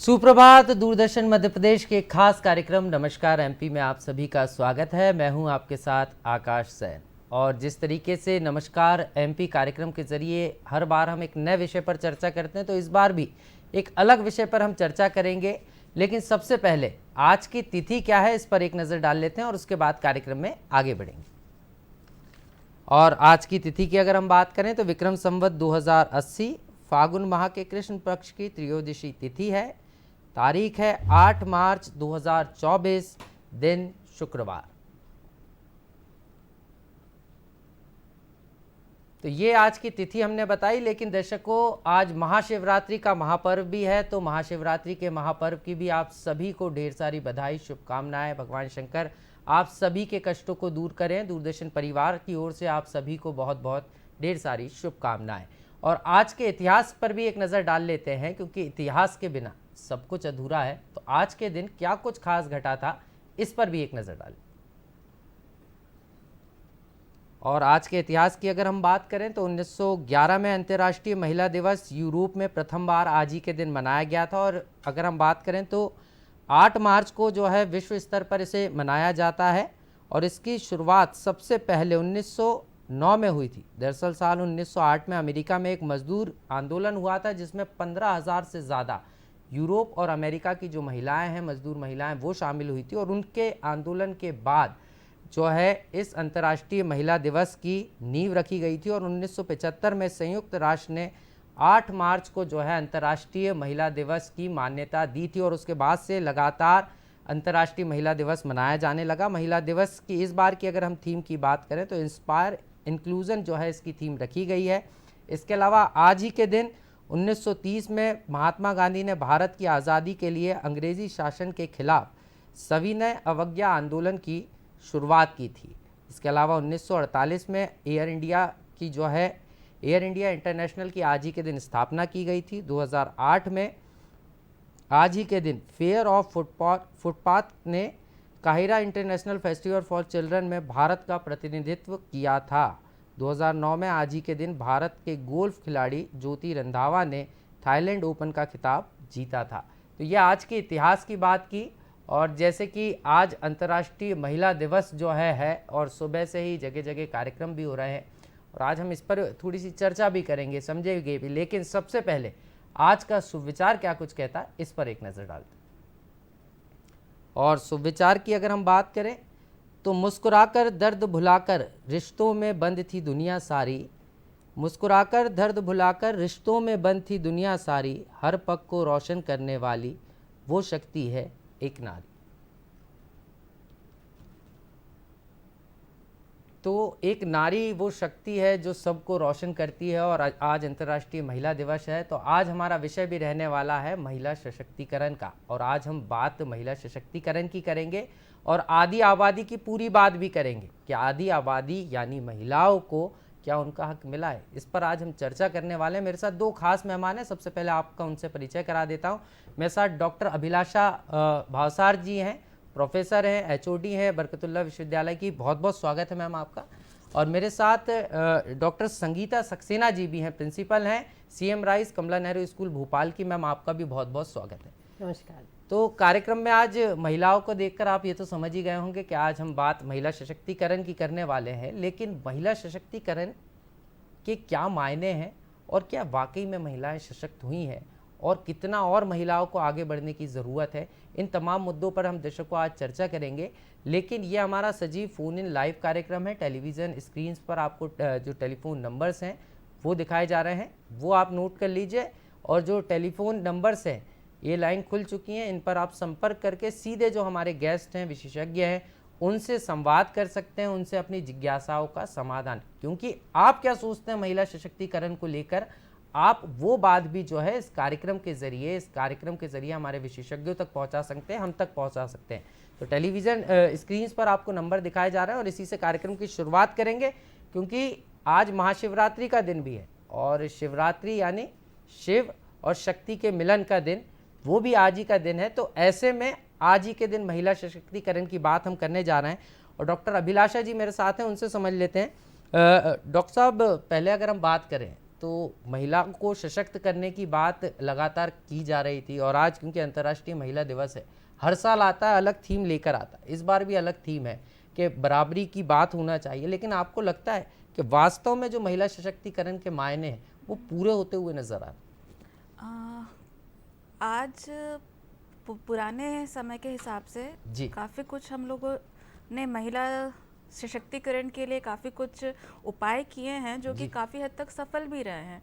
सुप्रभात। दूरदर्शन मध्य प्रदेश के खास कार्यक्रम नमस्कार एमपी में आप सभी का स्वागत है। मैं हूं आपके साथ आकाश सैन। और जिस तरीके से नमस्कार एमपी कार्यक्रम के जरिए हर बार हम एक नए विषय पर चर्चा करते हैं, तो इस बार भी एक अलग विषय पर हम चर्चा करेंगे। लेकिन सबसे पहले आज की तिथि क्या है इस पर एक नज़र डाल लेते हैं और उसके बाद कार्यक्रम में आगे बढ़ेंगे। और आज की तिथि की अगर हम बात करें तो विक्रम संवत 2080 फागुन माह के कृष्ण पक्ष की त्रयोदशी तिथि है। तारीख है 8 मार्च 2024, दिन शुक्रवार। तो ये आज की तिथि हमने बताई। लेकिन दर्शकों, आज महाशिवरात्रि का महापर्व भी है, तो महाशिवरात्रि के महापर्व की भी आप सभी को ढेर सारी बधाई, शुभकामनाएं। भगवान शंकर आप सभी के कष्टों को दूर करें। दूरदर्शन परिवार की ओर से आप सभी को बहुत बहुत ढेर सारी शुभकामनाएं। और आज के इतिहास पर भी एक नज़र डाल लेते हैं, क्योंकि इतिहास के बिना सब कुछ अधूरा है। तो आज के दिन क्या कुछ खास घटा था, इस पर भी एक नज़र डालें। और आज के इतिहास की अगर हम बात करें तो 1911 में अंतर्राष्ट्रीय महिला दिवस यूरोप में प्रथम बार आज ही के दिन मनाया गया था। और अगर हम बात करें तो 8 मार्च को जो है विश्व स्तर पर इसे मनाया जाता है। और इसकी शुरुआत सबसे पहले 1909 में हुई थी। दरअसल साल 1908 में अमेरिका में एक मजदूर आंदोलन हुआ था, जिसमें 15,000 से ज़्यादा यूरोप और अमेरिका की जो महिलाएं हैं, मजदूर महिलाएं, वो शामिल हुई थी। और उनके आंदोलन के बाद जो है इस अंतर्राष्ट्रीय महिला दिवस की नींव रखी गई थी। और 1975 में संयुक्त राष्ट्र ने 8 मार्च को जो है अंतर्राष्ट्रीय महिला दिवस की मान्यता दी थी। और उसके बाद से लगातार अंतर्राष्ट्रीय महिला दिवस मनाया जाने लगा। महिला दिवस की इस बार की अगर हम थीम की बात करें तो इंस्पायर इंक्लूजन जो है इसकी थीम रखी गई है। इसके अलावा आज ही के दिन 1930 में महात्मा गांधी ने भारत की आज़ादी के लिए अंग्रेजी शासन के खिलाफ सविनय अवज्ञा आंदोलन की शुरुआत की थी। इसके अलावा 1948 में एयर इंडिया की जो है एयर इंडिया इंटरनेशनल की आज ही के दिन स्थापना की गई थी। 2008 में आज ही के दिन फेयर ऑफ फुटपाथ ने Cairo international festival for children में भारत का प्रतिनिधित्व किया था। 2009 में आज ही के दिन भारत के गोल्फ खिलाड़ी ज्योति रंधावा ने थाईलैंड ओपन का खिताब जीता था। तो ये आज के इतिहास की बात की। और जैसे कि आज अंतर्राष्ट्रीय महिला दिवस जो है और सुबह से ही जगह जगह कार्यक्रम भी हो रहे हैं, और आज हम इस पर थोड़ी सी चर्चा भी करेंगे, समझेंगे भी। लेकिन सबसे पहले आज का सुविचार क्या कुछ कहता है, इस पर एक नज़र डालते हैं। और सुविचार की अगर हम बात करें तो मुस्कुराकर दर्द भुलाकर रिश्तों में बंद थी दुनिया सारी। मुस्कुराकर दर्द भुलाकर रिश्तों में बंद थी दुनिया सारी। हर पग को रोशन करने वाली वो शक्ति है एक नारी। तो एक नारी वो शक्ति है जो सबको रोशन करती है। और आज अंतर्राष्ट्रीय महिला दिवस है, तो आज हमारा विषय भी रहने वाला है महिला सशक्तिकरण का। और आज हम बात महिला सशक्तिकरण की करेंगे और आदि आबादी की पूरी बात भी करेंगे कि आदि आबादी यानी महिलाओं को क्या उनका हक मिला है। इस पर आज हम चर्चा करने वाले हैं। मेरे साथ दो खास मेहमान हैं। सबसे पहले आपका उनसे परिचय करा देता हूं। मेरे साथ डॉक्टर अभिलाषा भावसार जी हैं, प्रोफेसर हैं, एचओडी हैं बरकतुल्लाह विश्वविद्यालय की। बहुत बहुत स्वागत है मैम आपका। और मेरे साथ डॉक्टर संगीता सक्सेना जी भी हैं, प्रिंसिपल हैं सीएम राइस कमला नेहरू स्कूल भोपाल की। मैम आपका भी बहुत बहुत स्वागत है। नमस्कार। तो कार्यक्रम में आज महिलाओं को देखकर आप ये तो समझ ही गए होंगे कि आज हम बात महिला सशक्तिकरण की करने वाले हैं। लेकिन महिला सशक्तिकरण के क्या मायने हैं और क्या वाकई में महिलाएं सशक्त हुई हैं और कितना और महिलाओं को आगे बढ़ने की ज़रूरत है, इन तमाम मुद्दों पर हम दर्शकों आज चर्चा करेंगे। लेकिन ये हमारा सजीव फ़ोन इन लाइव कार्यक्रम है। टेलीविज़न स्क्रीन्स पर आपको जो टेलीफोन नंबर्स हैं वो दिखाए जा रहे हैं, वो आप नोट कर लीजिए। और जो टेलीफोन नंबर्स हैं ये लाइन खुल चुकी हैं, इन पर आप संपर्क करके सीधे जो हमारे गेस्ट हैं, विशेषज्ञ हैं, उनसे संवाद कर सकते हैं, उनसे अपनी जिज्ञासाओं का समाधान। क्योंकि आप क्या सोचते हैं महिला सशक्तिकरण को लेकर, आप वो बात भी जो है इस कार्यक्रम के जरिए हमारे विशेषज्ञों तक पहुंचा सकते हैं, हम तक पहुंचा सकते हैं। तो टेलीविज़न स्क्रीन पर आपको नंबर दिखाए जा रहे हैं और इसी से कार्यक्रम की शुरुआत करेंगे। क्योंकि आज महाशिवरात्रि का दिन भी है और शिवरात्रि यानी शिव और शक्ति के मिलन का दिन, वो भी आज ही का दिन है। तो ऐसे में आज ही के दिन महिला सशक्तिकरण की बात हम करने जा रहे हैं। और डॉक्टर अभिलाषा जी मेरे साथ हैं, उनसे समझ लेते हैं। डॉक्टर साहब, पहले अगर हम बात करें तो महिला को सशक्त करने की बात लगातार की जा रही थी, और आज क्योंकि अंतर्राष्ट्रीय महिला दिवस है, हर साल आता है अलग थीम लेकर आता है, इस बार भी अलग थीम है कि बराबरी की बात होना चाहिए। लेकिन आपको लगता है कि वास्तव में जो महिला सशक्तिकरण के मायने हैं वो पूरे होते हुए नजर आ रहे हैं? आज पुराने समय के हिसाब से जी काफ़ी कुछ हम लोगों ने महिला सशक्तिकरण के लिए काफ़ी कुछ उपाय किए हैं जो कि काफ़ी हद तक सफल भी रहे हैं।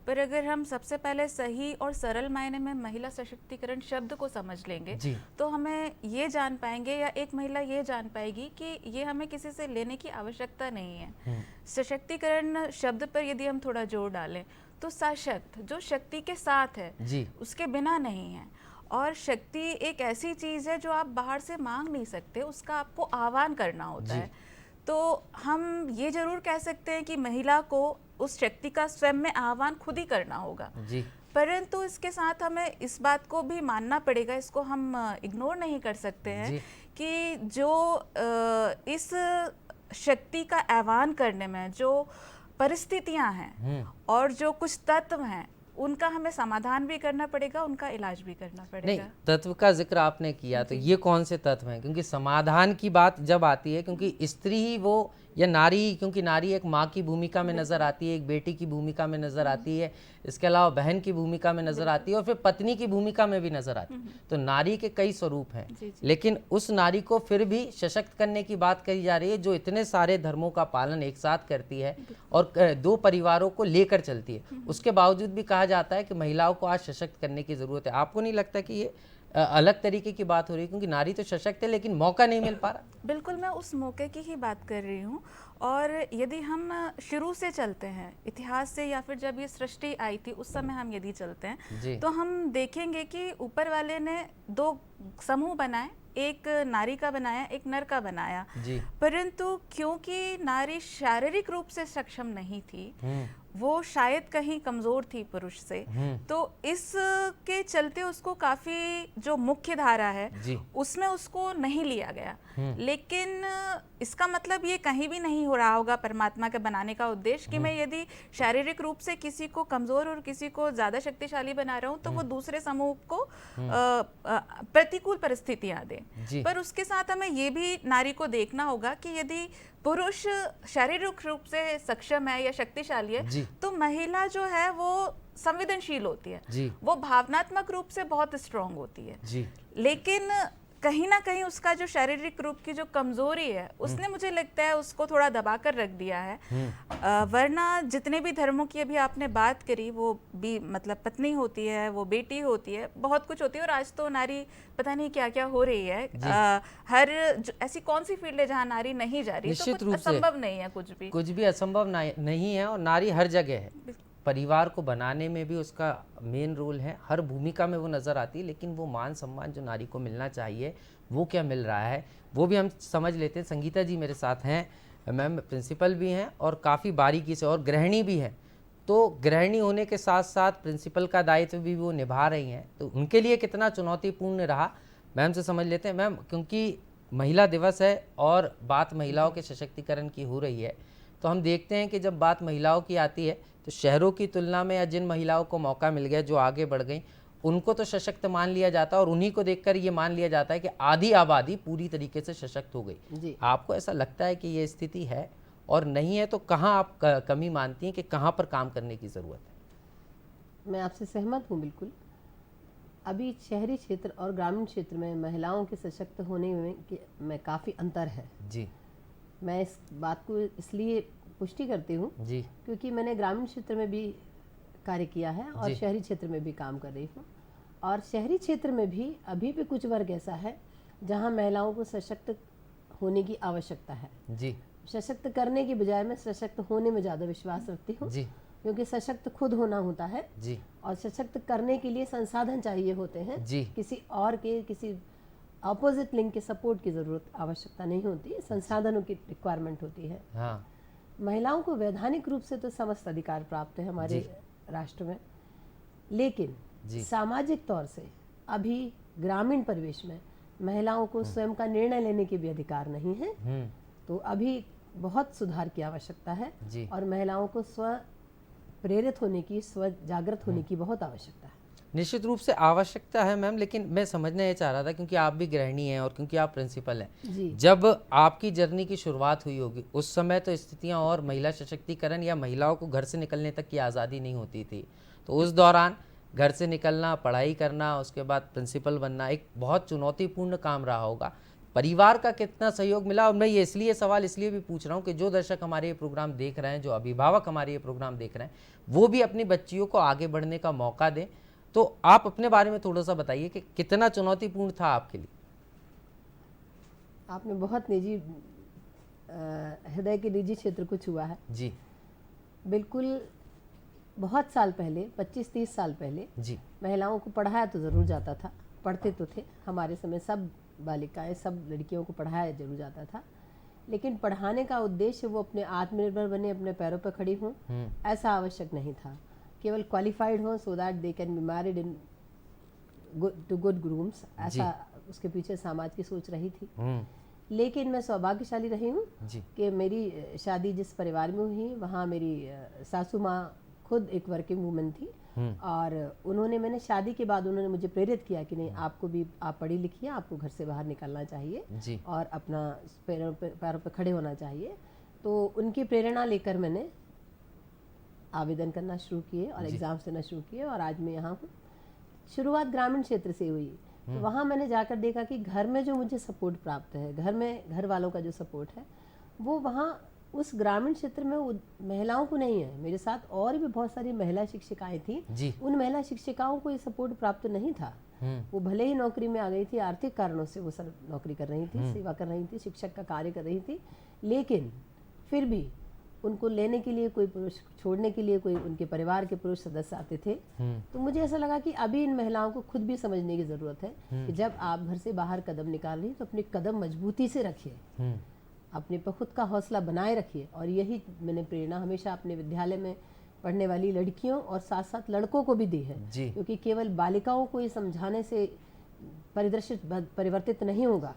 पर अगर हम सबसे पहले सही और सरल मायने में महिला सशक्तिकरण शब्द को समझ लेंगे तो हमें ये जान पाएंगे, या एक महिला ये जान पाएगी कि ये हमें किसी से लेने की आवश्यकता नहीं है। सशक्तिकरण शब्द पर यदि हम थोड़ा जोर डालें तो सशक्त, जो शक्ति के साथ है उसके बिना नहीं है। और शक्ति एक ऐसी चीज़ है जो आप बाहर से मांग नहीं सकते, उसका आपको आह्वान करना होता है। तो हम ये जरूर कह सकते हैं कि महिला को उस शक्ति का स्वयं में आह्वान खुद ही करना होगा, परंतु इसके साथ हमें इस बात को भी मानना पड़ेगा, इसको हम इग्नोर नहीं कर सकते हैं कि जो इस शक्ति का आह्वान करने में जो परिस्थितियां हैं और जो कुछ तत्व हैं उनका हमें समाधान भी करना पड़ेगा, उनका इलाज भी करना पड़ेगा। नहीं, तत्व का जिक्र आपने किया तो ये कौन से तत्व हैं? क्योंकि समाधान की बात जब आती है, क्योंकि स्त्री ही वो या नारी, क्योंकि नारी एक माँ की भूमिका में नजर आती है, एक बेटी की भूमिका में नजर आती है, इसके अलावा बहन की भूमिका में नजर आती है और फिर पत्नी की भूमिका में भी नजर आती है। तो नारी के कई स्वरूप हैं, लेकिन उस नारी को फिर भी सशक्त करने की बात करी जा रही है जो इतने सारे धर्मों का पालन एक साथ करती है और दो परिवारों को लेकर चलती है। उसके बावजूद भी कहा जाता है कि महिलाओं को आज सशक्त करने की जरूरत है। आपको नहीं लगता कि ये अलग तरीके की बात हो रही है? क्योंकि नारी तो सशक्त है लेकिन मौका नहीं मिल पा रहा। बिल्कुल, मैं उस मौके की ही बात कर रही हूँ। और यदि हम शुरू से चलते हैं, इतिहास से, या फिर जब ये सृष्टि आई थी उस समय हम यदि चलते हैं तो हम देखेंगे कि ऊपर वाले ने दो समूह बनाए, एक नारी का बनाया, एक नर का बनाया। परंतु क्योंकि नारी शारीरिक रूप से सक्षम नहीं थी, वो शायद कहीं कमजोर थी पुरुष से, तो इसके चलते उसको काफी जो मुख्य धारा है उसमें उसको नहीं लिया गया। लेकिन इसका मतलब ये कहीं भी नहीं हो रहा होगा परमात्मा के बनाने का उद्देश्य कि मैं यदि शारीरिक रूप से किसी को कमजोर और किसी को ज्यादा शक्तिशाली बना रहा हूँ तो वो दूसरे समूह को प्रतिकूल परिस्थितियां दे। पर उसके साथ हमें ये भी नारी को देखना होगा कि यदि पुरुष शारीरिक रूप से सक्षम है या शक्तिशाली है तो महिला जो है वो संवेदनशील होती है, वो भावनात्मक रूप से बहुत स्ट्रांग होती है। लेकिन कहीं ना कहीं उसका जो शारीरिक रूप की जो कमजोरी है उसने, मुझे लगता है, उसको थोड़ा दबा कर रख दिया है। वरना जितने भी धर्मों की अभी आपने बात करी, वो भी मतलब पत्नी होती है, वो बेटी होती है, बहुत कुछ होती है। और आज तो नारी पता नहीं क्या क्या हो रही है। हर ऐसी कौन सी फील्ड है जहाँ नारी नहीं जा रही, तो कुछ असंभव नहीं है, कुछ भी असंभव नहीं है। और नारी हर जगह है, परिवार को बनाने में भी उसका मेन रोल है, हर भूमिका में वो नज़र आती है। लेकिन वो मान सम्मान जो नारी को मिलना चाहिए वो क्या मिल रहा है वो भी हम समझ लेते हैं। संगीता जी मेरे साथ हैं, मैम प्रिंसिपल भी हैं और काफ़ी बारीकी से, और गृहिणी भी हैं। तो गृहिणी होने के साथ साथ प्रिंसिपल का दायित्व भी वो निभा रही हैं, तो उनके लिए कितना चुनौतीपूर्ण रहा मैम से समझ लेते हैं। मैम, क्योंकि महिला दिवस है और बात महिलाओं के सशक्तिकरण की हो रही है, तो हम देखते हैं कि जब बात महिलाओं की आती है तो शहरों की तुलना में या जिन महिलाओं को मौका मिल गया, जो आगे बढ़ गई, उनको तो सशक्त मान लिया जाता है और उन्हीं को देखकर ये मान लिया जाता है कि आधी आबादी पूरी तरीके से सशक्त हो गई। आपको ऐसा लगता है कि ये स्थिति है? और नहीं है तो कहाँ आप कमी मानती हैं कि कहाँ पर काम करने की ज़रूरत है? मैं आपसे सहमत हूँ बिल्कुल। अभी शहरी क्षेत्र और ग्रामीण क्षेत्र में महिलाओं के सशक्त होने में काफ़ी अंतर है। मैं इस बात को इसलिए पुष्टि करती हूँ क्योंकि मैंने ग्रामीण क्षेत्र में भी कार्य किया है और शहरी क्षेत्र में भी काम कर रही हूँ। और शहरी क्षेत्र में भी अभी भी कुछ वर्ग ऐसा है जहाँ महिलाओं को सशक्त होने की आवश्यकता है। सशक्त करने की बजाय मैं सशक्त होने में ज़्यादा विश्वास रखती हूँ, क्योंकि सशक्त खुद होना होता है और सशक्त करने के लिए संसाधन चाहिए होते हैं। किसी और के, किसी अपोजिट लिंग के सपोर्ट की जरूरत, आवश्यकता नहीं होती, संसाधनों की रिक्वायरमेंट होती है। महिलाओं को वैधानिक रूप से तो समस्त अधिकार प्राप्त है हमारे राष्ट्र में, लेकिन सामाजिक तौर से अभी ग्रामीण परिवेश में महिलाओं को स्वयं का निर्णय लेने के भी अधिकार नहीं है। तो अभी बहुत सुधार की आवश्यकता है और महिलाओं को स्व प्रेरित होने की, स्व जागृत होने की बहुत आवश्यकता है। निश्चित रूप से आवश्यकता है मैम, लेकिन मैं समझना ये चाह रहा था क्योंकि आप भी गृहिणी हैं और क्योंकि आप प्रिंसिपल हैं, जब आपकी जर्नी की शुरुआत हुई होगी उस समय तो स्थितियां और महिला सशक्तिकरण या महिलाओं को घर से निकलने तक की आज़ादी नहीं होती थी, तो उस दौरान घर से निकलना, पढ़ाई करना, उसके बाद प्रिंसिपल बनना एक बहुत चुनौतीपूर्ण काम रहा होगा। परिवार का कितना सहयोग मिला? और मैं ये इसलिए सवाल इसलिए भी पूछ रहा हूँ कि जो दर्शक हमारे ये प्रोग्राम देख रहे हैं, जो अभिभावक हमारे ये प्रोग्राम देख रहे हैं, वो भी अपनी बच्चियों को आगे बढ़ने का मौका दें। तो आप अपने बारे में थोड़ा सा बताइए कि कितना चुनौतीपूर्ण था आपके लिए? आपने बहुत निजी हृदय के निजी क्षेत्र को छुआ है जी। बिल्कुल, बहुत साल पहले, 25-30 साल पहले जी, महिलाओं को पढ़ाया तो ज़रूर जाता था, पढ़ते तो थे। हमारे समय सब बालिकाएं, सब लड़कियों को पढ़ाया जरूर जाता था, लेकिन पढ़ाने का उद्देश्य वो अपने आत्मनिर्भर बने, अपने पैरों पर खड़ी हों, ऐसा आवश्यक नहीं था। केवल क्वालिफाइड हों so that they can be married into good grooms, ऐसा उसके पीछे समाज की सोच रही थी। लेकिन मैं सौभाग्यशाली रही हूँ कि मेरी शादी जिस परिवार में हुई वहाँ मेरी सासू माँ खुद एक वर्किंग वूमन थी, और उन्होंने, मैंने शादी के बाद उन्होंने मुझे प्रेरित किया कि नहीं, आपको भी, आप पढ़ी लिखी हैं, आपको घर से बाहर निकलना चाहिए और अपना पैरों पर खड़े होना चाहिए। तो उनकी प्रेरणा लेकर मैंने आवेदन करना शुरू किए और एग्ज़ाम्स देना शुरू किए, और आज मैं यहाँ हूँ। शुरुआत ग्रामीण क्षेत्र से हुई, तो वहाँ मैंने जाकर देखा कि घर में जो मुझे सपोर्ट प्राप्त है, घर में घर वालों का जो सपोर्ट है, वो वहाँ उस ग्रामीण क्षेत्र में महिलाओं को नहीं है। मेरे साथ और भी बहुत सारी महिला शिक्षिकाएं थी, उन महिला शिक्षिकाओं को ये सपोर्ट प्राप्त नहीं था। वो भले ही नौकरी में आ गई थी, आर्थिक कारणों से वो सब नौकरी कर रही थी, सेवा कर रही थी, शिक्षक का कार्य कर रही थी, लेकिन फिर भी उनको लेने के लिए कोई पुरुष, छोड़ने के लिए कोई उनके परिवार के पुरुष सदस्य आते थे। तो मुझे ऐसा लगा कि अभी इन महिलाओं को खुद भी समझने की ज़रूरत है कि जब आप घर से बाहर कदम निकाल रही तो अपने कदम मजबूती से रखिए, अपने पर खुद का हौसला बनाए रखिए। और यही मैंने प्रेरणा हमेशा अपने विद्यालय में पढ़ने वाली लड़कियों और साथ साथ लड़कों को भी दी है, क्योंकि केवल बालिकाओं को ये समझाने से परिदृश्य परिवर्तित नहीं होगा।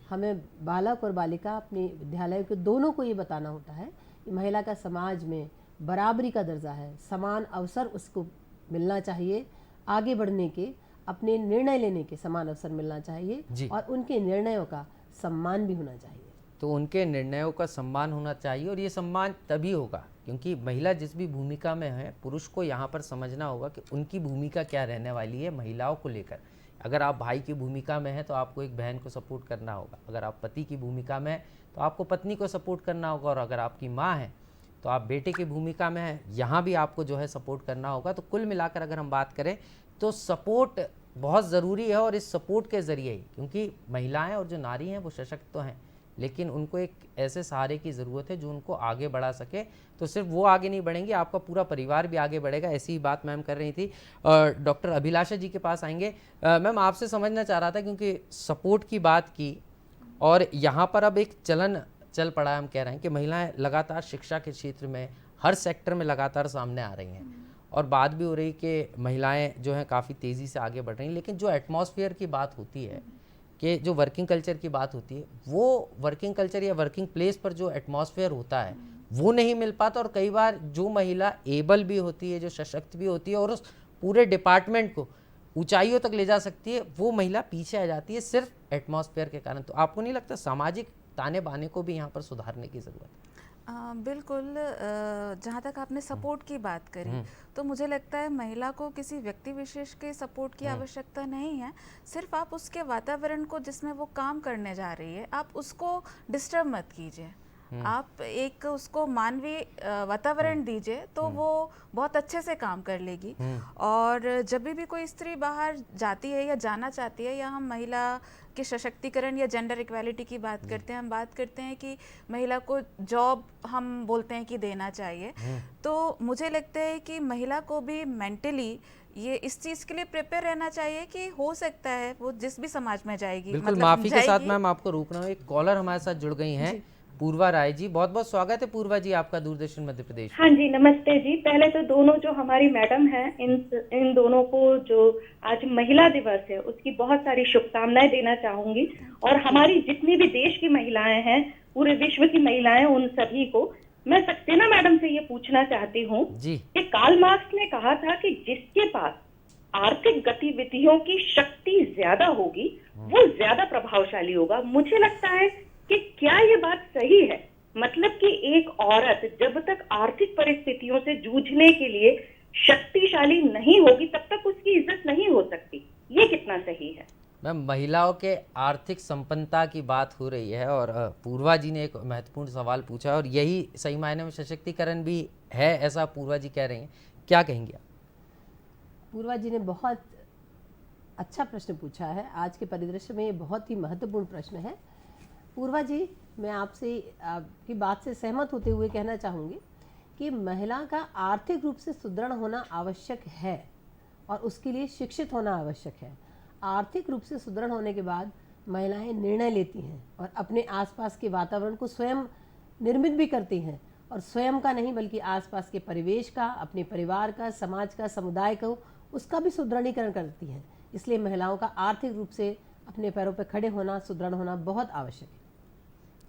हमें बालक और बालिका, अपने विद्यालय के दोनों को ये बताना होता है कि महिला का समाज में बराबरी का दर्जा है, समान अवसर उसको मिलना चाहिए, आगे बढ़ने के, अपने निर्णय लेने के समान अवसर मिलना चाहिए, और उनके निर्णयों का सम्मान भी होना चाहिए। तो उनके निर्णयों का सम्मान होना चाहिए, और ये सम्मान तभी होगा क्योंकि महिला जिस भी भूमिका में है, पुरुष को यहाँ पर समझना होगा कि उनकी भूमिका क्या रहने वाली है महिलाओं को लेकर। अगर आप भाई की भूमिका में हैं तो आपको एक बहन को सपोर्ट करना होगा, अगर आप पति की भूमिका में हैं तो आपको पत्नी को सपोर्ट करना होगा, और अगर आपकी माँ है तो आप बेटे की भूमिका में हैं, यहाँ भी आपको जो है सपोर्ट करना होगा। तो कुल मिलाकर अगर हम बात करें तो सपोर्ट बहुत ज़रूरी है, और इस सपोर्ट के ज़रिए ही, क्योंकि महिलाएँ और जो नारी हैं वो सशक्त तो हैं, लेकिन उनको एक ऐसे सहारे की ज़रूरत है जो उनको आगे बढ़ा सके। तो सिर्फ वो आगे नहीं बढ़ेंगे, आपका पूरा परिवार भी आगे बढ़ेगा। ऐसी ही बात मैम कर रही थी। डॉक्टर अभिलाषा जी के पास आएंगे। मैम, आपसे समझना चाह रहा था, क्योंकि सपोर्ट की बात की और यहाँ पर अब एक चलन चल पड़ा है, हम कह रहे हैं कि महिलाएं लगातार शिक्षा के क्षेत्र में, हर सेक्टर में लगातार सामने आ रही हैं, और बात भी हो रही कि महिलाएँ जो हैं काफ़ी तेज़ी से आगे बढ़ रही हैं। लेकिन जो एटमॉस्फेयर की बात होती है, कि जो वर्किंग कल्चर की बात होती है, वो वर्किंग कल्चर या वर्किंग प्लेस पर जो एटमॉस्फेयर होता है वो नहीं मिल पाता, और कई बार जो महिला एबल भी होती है, जो सशक्त भी होती है और उस पूरे डिपार्टमेंट को ऊंचाइयों तक ले जा सकती है, वो महिला पीछे आ जाती है सिर्फ एटमॉस्फेयर के कारण। तो आपको नहीं लगता सामाजिक ताने बाने को भी यहाँ पर सुधारने की ज़रूरत है? बिल्कुल। जहाँ तक आपने सपोर्ट की बात करी, तो मुझे लगता है महिला को किसी व्यक्ति विशेष के सपोर्ट की आवश्यकता नहीं है। सिर्फ आप उसके वातावरण को, जिसमें वो काम करने जा रही है, आप उसको डिस्टर्ब मत कीजिए। आप एक उसको मानवीय वातावरण दीजिए, तो वो बहुत अच्छे से काम कर लेगी। और जब भी कोई स्त्री बाहर जाती है या जाना चाहती है, या हम महिला के सशक्तिकरण या जेंडर इक्वालिटी की बात करते हैं, हम बात करते हैं कि महिला को जॉब हम बोलते हैं कि देना चाहिए, तो मुझे लगता है कि महिला को भी मेंटली ये इस चीज के लिए प्रिपेयर रहना चाहिए कि हो सकता है वो जिस भी समाज में जाएगी। बिल्कुल, मतलब माफी के साथ मैम आपको रोक रहा हूँ, एक कॉलर हमारे साथ जुड़ गई हैं, पूर्वा राय जी। बहुत बहुत स्वागत है पूर्वा जी आपका दूरदर्शन मध्य प्रदेश। हाँ जी, नमस्ते जी। पहले तो दोनों जो हमारी मैडम हैं, इन दोनों को जो आज महिला दिवस है उसकी बहुत सारी शुभकामनाएं देना चाहूंगी, और हमारी जितनी भी देश की महिलाएं हैं, पूरे विश्व की महिलाएं, उन सभी को मैं सक्सेना मैडम से ये पूछना चाहती हूँ कि कार्ल मार्क्स ने कहा था कि जिसके पास आर्थिक गतिविधियों की शक्ति ज्यादा होगी वो ज्यादा प्रभावशाली होगा। मुझे लगता है कि क्या ये बात सही है? मतलब कि एक औरत जब तक आर्थिक परिस्थितियों से जूझने के लिए शक्तिशाली नहीं होगी तब तक उसकी इज्जत नहीं हो सकती। ये कितना सही है? मैम, महिलाओं के आर्थिक संपन्नता की बात हो रही है और पूर्वा जी ने एक महत्वपूर्ण सवाल पूछा और यही सही मायने में सशक्तिकरण भी है, ऐसा पूर्वा जी कह रही हैं। क्या कहेंगे आप? पूर्वा जी ने बहुत अच्छा प्रश्न पूछा है। आज के परिदृश्य में ये बहुत ही महत्वपूर्ण प्रश्न है। पूर्वा जी, मैं आपसे आपकी बात से सहमत होते हुए कहना चाहूँगी कि महिला का आर्थिक रूप से सुदृढ़ होना आवश्यक है और उसके लिए शिक्षित होना आवश्यक है। आर्थिक रूप से सुदृढ़ होने के बाद महिलाएं निर्णय लेती हैं और अपने आसपास के वातावरण को स्वयं निर्मित भी करती हैं, और स्वयं का नहीं बल्कि आसपास के परिवेश का, अपने परिवार का, समाज का, समुदाय का, उसका भी सुदृढ़ीकरण करती हैं। इसलिए महिलाओं का आर्थिक रूप से अपने पैरों पर खड़े होना, सुदृढ़ होना बहुत आवश्यक है।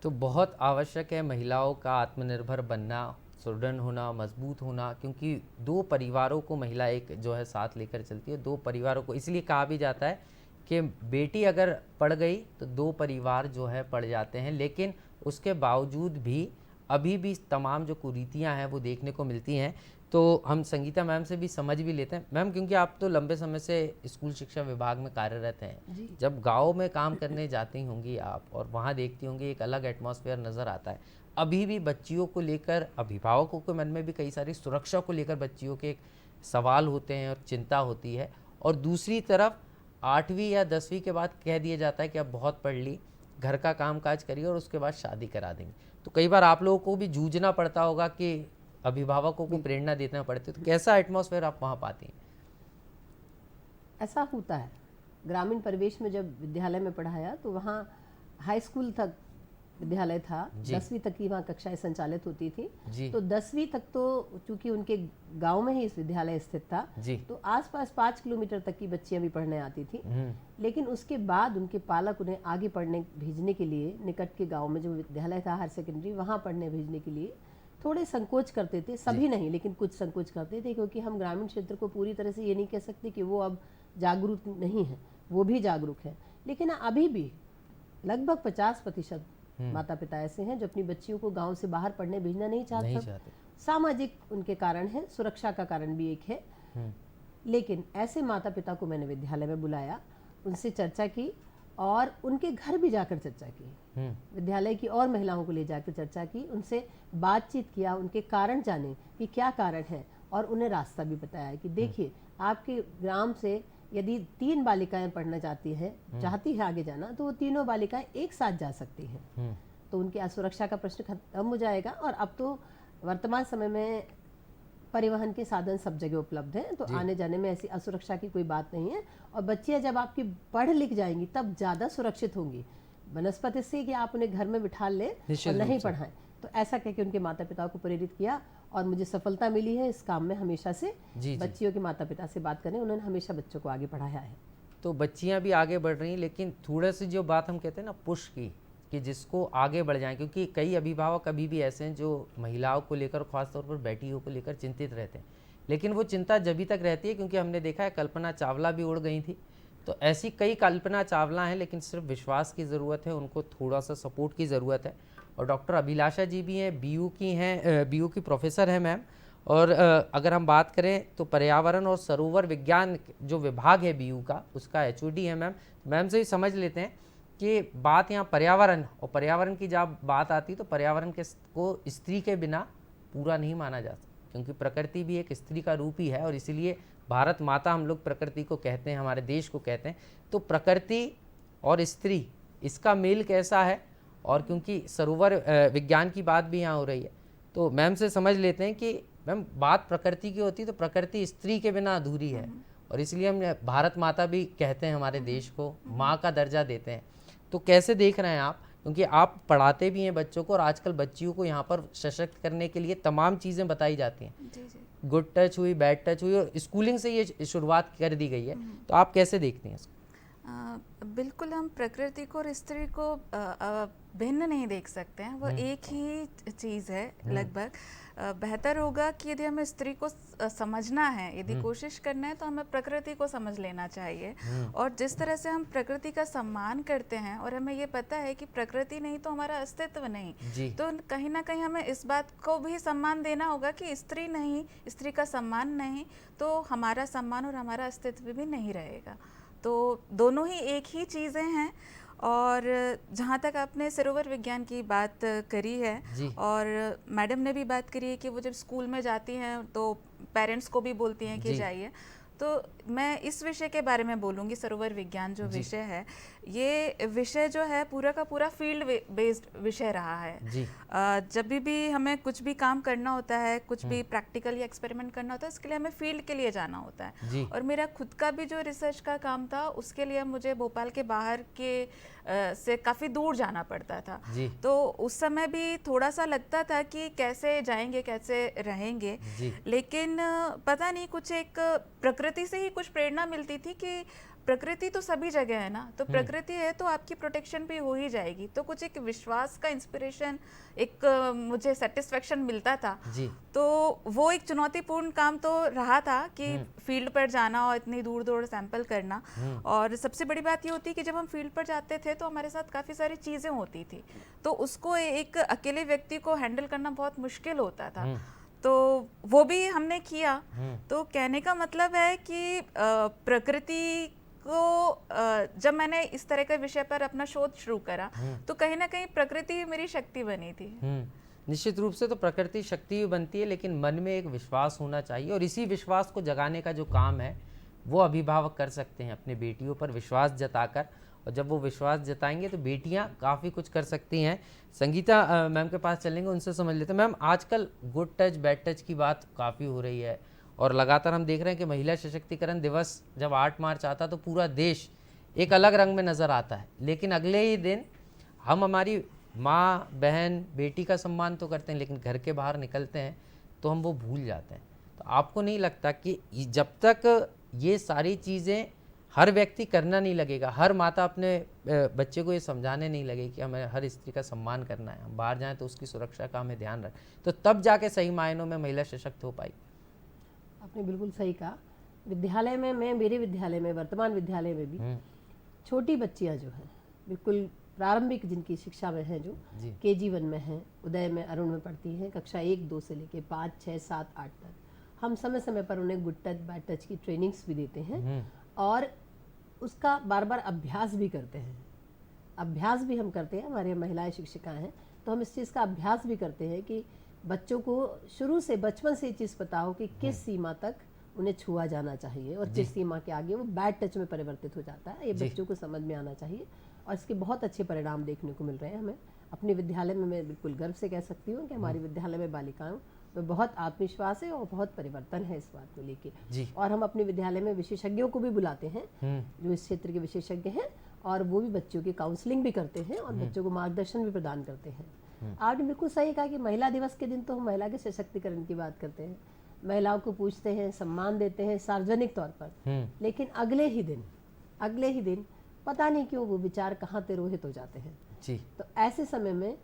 तो बहुत आवश्यक है महिलाओं का आत्मनिर्भर बनना, सुदृढ़ होना, मजबूत होना, क्योंकि दो परिवारों को महिला एक जो है साथ लेकर चलती है। दो परिवारों को इसलिए कहा भी जाता है कि बेटी अगर पढ़ गई तो दो परिवार जो है पढ़ जाते हैं, लेकिन उसके बावजूद भी अभी भी तमाम जो कुरीतियां हैं वो देखने को मिलती हैं। तो हम संगीता मैम से भी समझ भी लेते हैं। मैम, क्योंकि आप तो लंबे समय से स्कूल शिक्षा विभाग में कार्यरत हैं, जब गांव में काम करने जाती होंगी आप और वहाँ देखती होंगी एक अलग एटमॉस्फेयर नज़र आता है। अभी भी बच्चियों को लेकर अभिभावकों के मन में भी कई सारी सुरक्षा को लेकर बच्चियों के सवाल होते हैं और चिंता होती है, और दूसरी तरफ 8वीं या 10वीं के बाद कह दिया जाता है कि अब बहुत पढ़ ली, घर का काम काज करिए और उसके बाद शादी करा देंगे। तो कई बार आप लोगों को भी जूझना पड़ता होगा कि अभिभावकों को प्रेरणा देना पड़ती है, तो कैसा एटमॉस्फेयर आप वहाँ पाती हैं? ऐसा होता है। ग्रामीण परिवेश में जब विद्यालय में पढ़ाया तो वहाँ हाई स्कूल तक विद्यालय था, 10वीं तक की वहाँ कक्षाएं संचालित होती थी। तो 10वीं तक तो चूंकि उनके गांव में ही इस विद्यालय स्थित था, तो आसपास 5 किलोमीटर तक की बच्चियां भी पढ़ने आती थी। लेकिन उसके बाद उनके पालक उन्हें आगे पढ़ने भेजने के लिए निकट के गाँव में जो विद्यालय था हायर सेकेंडरी, वहाँ पढ़ने भेजने के लिए थोड़े संकोच करते थे। सभी नहीं, लेकिन कुछ संकोच करते थे, क्योंकि हम ग्रामीण क्षेत्र को पूरी तरह से ये नहीं कह सकते कि वो अब जागरूक नहीं है, वो भी जागरूक है। लेकिन अभी भी लगभग 50% माता पिता ऐसे हैं जो अपनी बच्चियों को गांव से बाहर पढ़ने भेजना नहीं चाहते। सामाजिक उनके कारण है, सुरक्षा का कारण भी एक है। लेकिन ऐसे माता पिता को मैंने विद्यालय में बुलाया, उनसे चर्चा की और उनके घर भी जाकर चर्चा की, विद्यालय की और महिलाओं को ले जाकर चर्चा की, उनसे बातचीत किया, उनके कारण जाने कि क्या कारण है, और उन्हें रास्ता भी बताया कि देखिए आपके ग्राम से यदि 3 बालिकाएं पढ़ना चाहती है आगे जाना, तो वो तीनों बालिकाएं एक साथ जा सकती हैं। तो उनकी असुरक्षा का प्रश्न खत्म हो जाएगा। और अब तो वर्तमान समय में परिवहन के साधन सब जगह उपलब्ध हैं, तो आने जाने में ऐसी असुरक्षा की कोई बात नहीं है। और बच्चियां जब आपकी पढ़ लिख जाएंगी तब ज़्यादा सुरक्षित होंगी, बनस्पति से कि आप उन्हें घर में बिठा लें और नहीं पढ़ाएं। तो ऐसा कह के उनके माता पिता को प्रेरित किया और मुझे सफलता मिली है इस काम में। हमेशा से बच्चियों के माता पिता से बात करें, उन्होंने हमेशा बच्चों को आगे पढ़ाया है। तो बच्चियां भी आगे बढ़ रही हैं, लेकिन थोड़ा सी जो बात हम कहते हैं ना पुश की, कि जिसको आगे बढ़ जाएं, क्योंकि कई अभिभावक अभी भी ऐसे हैं जो महिलाओं को लेकर, खासतौर पर बेटियों को लेकर चिंतित रहते हैं। लेकिन वो चिंता जब तक रहती है, क्योंकि हमने देखा है कल्पना चावला भी उड़ गई थी। तो ऐसी कई कल्पना चावला हैं, लेकिन सिर्फ विश्वास की ज़रूरत है, उनको थोड़ा सा सपोर्ट की ज़रूरत है। और डॉक्टर अभिलाषा जी भी हैं, बीयू की हैं, बीयू की प्रोफेसर हैं मैम। और अगर हम बात करें तो पर्यावरण और सरोवर विज्ञान जो विभाग है बीयू का, उसका HOD है मैम। मैम से ही समझ लेते हैं कि बात यहाँ पर्यावरण, और पर्यावरण की जब बात आती है तो पर्यावरण को स्त्री के बिना पूरा नहीं माना जा सकता, क्योंकि प्रकृति भी एक स्त्री का रूप ही है। और इसीलिए भारत माता हम लोग प्रकृति को कहते हैं, हमारे देश को कहते हैं। तो प्रकृति और स्त्री, इसका मेल कैसा है? और क्योंकि सरोवर विज्ञान की बात भी यहाँ हो रही है, तो मैम से समझ लेते हैं कि मैम बात प्रकृति की होती है तो प्रकृति स्त्री के बिना अधूरी है। और इसलिए हम भारत माता भी कहते हैं, हमारे देश को माँ का दर्जा देते हैं। तो कैसे देख रहे हैं आप, क्योंकि आप पढ़ाते भी हैं बच्चों को, और आजकल बच्चियों को यहाँ पर सशक्त करने के लिए तमाम चीज़ें बताई जाती हैं। गुड टच हुई, बैड टच हुई, और स्कूलिंग से ये शुरुआत कर दी गई है। तो आप कैसे देखती हैं इसको? बिल्कुल हम प्रकृति को और स्त्री को भिन्न नहीं देख सकते हैं, वो एक ही चीज़ है लगभग। बेहतर होगा कि यदि हमें स्त्री को समझना है, यदि कोशिश करना है, तो हमें प्रकृति को समझ लेना चाहिए। और जिस तरह से हम प्रकृति का सम्मान करते हैं और हमें ये पता है कि प्रकृति नहीं तो हमारा अस्तित्व नहीं, तो कहीं ना कहीं हमें इस बात को भी सम्मान देना होगा कि स्त्री नहीं, स्त्री का सम्मान नहीं तो हमारा सम्मान और हमारा अस्तित्व भी नहीं रहेगा। तो दोनों ही एक ही चीज़ें हैं। और जहाँ तक आपने सरोवर विज्ञान की बात करी है और मैडम ने भी बात करी है कि वो जब स्कूल में जाती हैं तो पेरेंट्स को भी बोलती हैं कि जाइए, तो मैं इस विषय के बारे में बोलूँगी। सरोवर विज्ञान जो विषय है, ये विषय जो है पूरा का पूरा फील्ड बेस्ड विषय रहा है। जब भी हमें कुछ भी काम करना होता है, कुछ भी प्रैक्टिकल या एक्सपेरिमेंट करना होता है, उसके लिए हमें फील्ड के लिए जाना होता है। और मेरा खुद का भी जो रिसर्च का काम था, उसके लिए मुझे भोपाल के बाहर के से काफ़ी दूर जाना पड़ता था। तो उस समय भी थोड़ा सा लगता था कि कैसे जाएंगे, कैसे रहेंगे, लेकिन पता नहीं कुछ एक प्रकृति से ही कुछ प्रेरणा मिलती थी कि प्रकृति तो सभी जगह है ना, तो प्रकृति है तो आपकी प्रोटेक्शन भी हो ही जाएगी। तो कुछ एक विश्वास का इंस्पिरेशन, एक मुझे सेटिस्फेक्शन मिलता था। तो वो एक चुनौतीपूर्ण काम तो रहा था कि फील्ड पर जाना और इतनी दूर दूर सैंपल करना। और सबसे बड़ी बात ये होती है कि जब हम फील्ड पर जाते थे तो हमारे साथ काफ़ी सारी चीज़ें होती थी, तो उसको एक अकेले व्यक्ति को हैंडल करना बहुत मुश्किल होता था। तो वो भी हमने किया। तो कहने का मतलब है कि प्रकृति को जब मैंने इस तरह के विषय पर अपना शोध शुरू करा तो कहीं ना कहीं प्रकृति मेरी शक्ति बनी थी। निश्चित रूप से तो प्रकृति शक्ति भी बनती है, लेकिन मन में एक विश्वास होना चाहिए और इसी विश्वास को जगाने का जो काम है वो अभिभावक कर सकते हैं अपने बेटियों पर विश्वास जताकर। और जब वो विश्वास जताएंगे तो बेटियां काफ़ी कुछ कर सकती हैं। संगीता मैम के पास चलेंगे, उनसे समझ लेते हैं। मैम, आजकल गुड टच बैड टच की बात काफ़ी हो रही है और लगातार हम देख रहे हैं कि महिला सशक्तिकरण दिवस जब 8 मार्च आता तो पूरा देश एक अलग रंग में नज़र आता है, लेकिन अगले ही दिन हम हमारी माँ, बहन, बेटी का सम्मान तो करते हैं, लेकिन घर के बाहर निकलते हैं तो हम वो भूल जाते हैं। तो आपको नहीं लगता कि जब तक ये सारी चीज़ें हर व्यक्ति करना नहीं लगेगा, हर माता अपने बच्चे को ये समझाने नहीं लगे कि हमें हर स्त्री का सम्मान करना है, हम बाहर जाएं तो उसकी सुरक्षा का हमें ध्यान रखें, तो तब जाके सही मायनों में महिला सशक्त हो पाई? आपने बिल्कुल सही कहा। विद्यालय में, मैं मेरे विद्यालय में, वर्तमान विद्यालय में भी छोटी बच्चियां जो हैं, बिल्कुल प्रारंभिक जिनकी शिक्षा में हैं, जो KG1 में हैं, उदय में, अरुण में पढ़ती हैं, कक्षा 1, 2 से लेके 5, 6, 7, 8 तक हम समय समय पर उन्हें गुड टच बैड टच की ट्रेनिंग्स भी देते हैं और उसका बार बार अभ्यास भी करते हैं। अभ्यास भी हम करते हैं, हमारे महिलाएं शिक्षिकाएं हैं, तो हम इस चीज़ का अभ्यास भी करते हैं कि बच्चों को शुरू से, बचपन से ये चीज़ पता हो कि किस सीमा तक उन्हें छुआ जाना चाहिए और किस सीमा के आगे वो बैड टच में परिवर्तित हो जाता है। ये बच्चों को समझ में आना चाहिए और इसके बहुत अच्छे परिणाम देखने को मिल रहे हैं हमें अपने विद्यालय में। मैं बिल्कुल गर्व से कह सकती हूँ कि हमारे विद्यालय में बालिकाओं में बहुत आत्मविश्वास है और बहुत परिवर्तन है इस बात को लेके। और हम अपने विद्यालय में विशेषज्ञों को भी बुलाते हैं जो इस क्षेत्र के विशेषज्ञ हैं, और वो भी बच्चों की काउंसलिंग भी करते हैं और बच्चों को मार्गदर्शन भी प्रदान करते हैं। आपने बिल्कुल सही कहा कि महिला दिवस के दिन तो हम महिला के सशक्तिकरण की बात करते हैं, महिलाओं को पूछते हैं, सम्मान देते हैं सार्वजनिक तौर पर, लेकिन अगले ही दिन पता नहीं क्यों वो विचार कहाँ तिरोहित हो जाते हैं। तो ऐसे समय में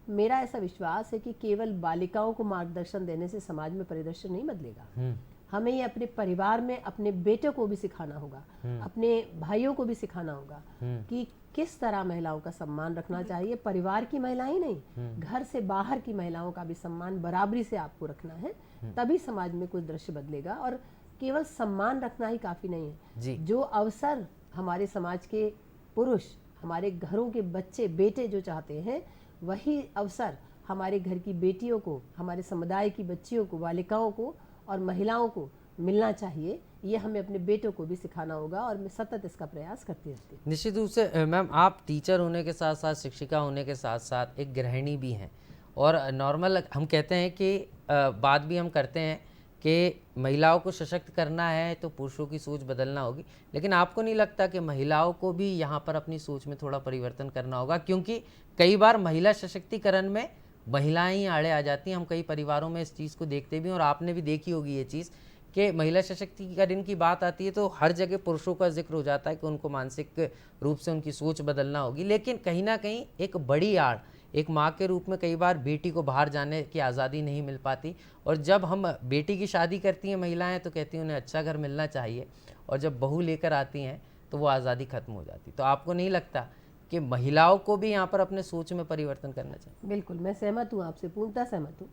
मेरा ऐसा विश्वास है कि केवल बालिकाओं को मार्गदर्शन देने से समाज में परिदृश्य नहीं बदलेगा। हमें ये अपने परिवार में अपने बेटे को भी सिखाना होगा, अपने भाइयों को भी सिखाना होगा कि किस तरह महिलाओं का सम्मान रखना चाहिए। परिवार की महिला ही नहीं, घर से बाहर की महिलाओं का भी सम्मान बराबरी से आपको रखना है, तभी समाज में कुछ दृश्य बदलेगा। और केवल सम्मान रखना ही काफी नहीं है, जो अवसर हमारे समाज के पुरुष, हमारे घरों के बच्चे, बेटे जो चाहते हैं, वही अवसर हमारे घर की बेटियों को, हमारे समुदाय की बच्चियों को, बालिकाओं को और महिलाओं को मिलना चाहिए। ये हमें अपने बेटों को भी सिखाना होगा और मैं सतत इसका प्रयास करती रहती हूँ। निश्चित रूप से मैम, आप टीचर होने के साथ साथ, शिक्षिका होने के साथ साथ एक गृहिणी भी हैं, और नॉर्मल हम कहते हैं कि बात भी हम करते हैं कि महिलाओं को सशक्त करना है तो पुरुषों की सोच बदलना होगी, लेकिन आपको नहीं लगता कि महिलाओं को भी यहाँ पर अपनी सोच में थोड़ा परिवर्तन करना होगा? क्योंकि कई बार महिला सशक्तिकरण में महिलाएं ही आड़े आ जाती हैं। हम कई परिवारों में इस चीज़ को देखते भी हैं और आपने भी देखी होगी ये चीज़ कि महिला सशक्तिकरण की बात आती है तो हर जगह पुरुषों का जिक्र हो जाता है कि उनको मानसिक रूप से उनकी सोच बदलना होगी, लेकिन कहीं ना कहीं एक बड़ी आड़, एक माँ के रूप में कई बार बेटी को बाहर जाने की आज़ादी नहीं मिल पाती, और जब हम बेटी की शादी करती हैं महिलाएं तो कहती हैं उन्हें अच्छा घर मिलना चाहिए, और जब बहू लेकर आती हैं तो वो आज़ादी खत्म हो जाती। तो आपको नहीं लगता कि महिलाओं को भी यहाँ पर अपने सोच में परिवर्तन करना चाहिए? बिल्कुल, मैं सहमत हूँ आपसे, पूर्णतः सहमत हूँ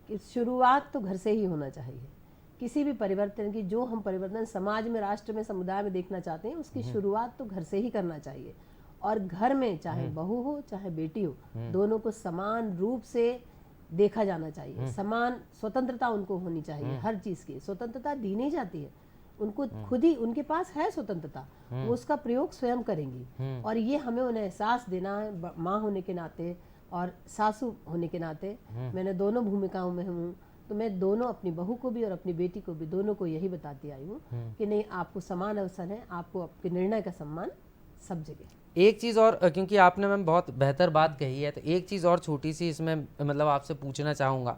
कि शुरुआत तो घर से ही होना चाहिए। किसी भी परिवर्तन की, जो हम परिवर्तन समाज में, राष्ट्र में, समुदाय में देखना चाहते हैं, उसकी शुरुआत तो घर से ही करना चाहिए। और घर में चाहे बहू हो चाहे बेटी हो, दोनों को समान रूप से देखा जाना चाहिए, समान स्वतंत्रता उनको होनी चाहिए। हर चीज़ की स्वतंत्रता दी नहीं जाती है उनको, खुद ही उनके पास है स्वतंत्रता, वो उसका प्रयोग स्वयं करेंगी। और ये हमें उन्हें एहसास देना है, माँ होने के नाते और सासू होने के नाते। मैंने दोनों भूमिकाओं में हूँ, तो मैं दोनों, अपनी बहू को भी और अपनी बेटी को भी, दोनों को यही बताती आई हूँ कि नहीं, आपको समान अवसर है, आपको आपके निर्णय का सम्मान सब जगह। एक चीज़ और, क्योंकि आपने मैम बहुत बेहतर बात कही है, तो एक चीज़ और छोटी सी इसमें मतलब आपसे पूछना चाहूँगा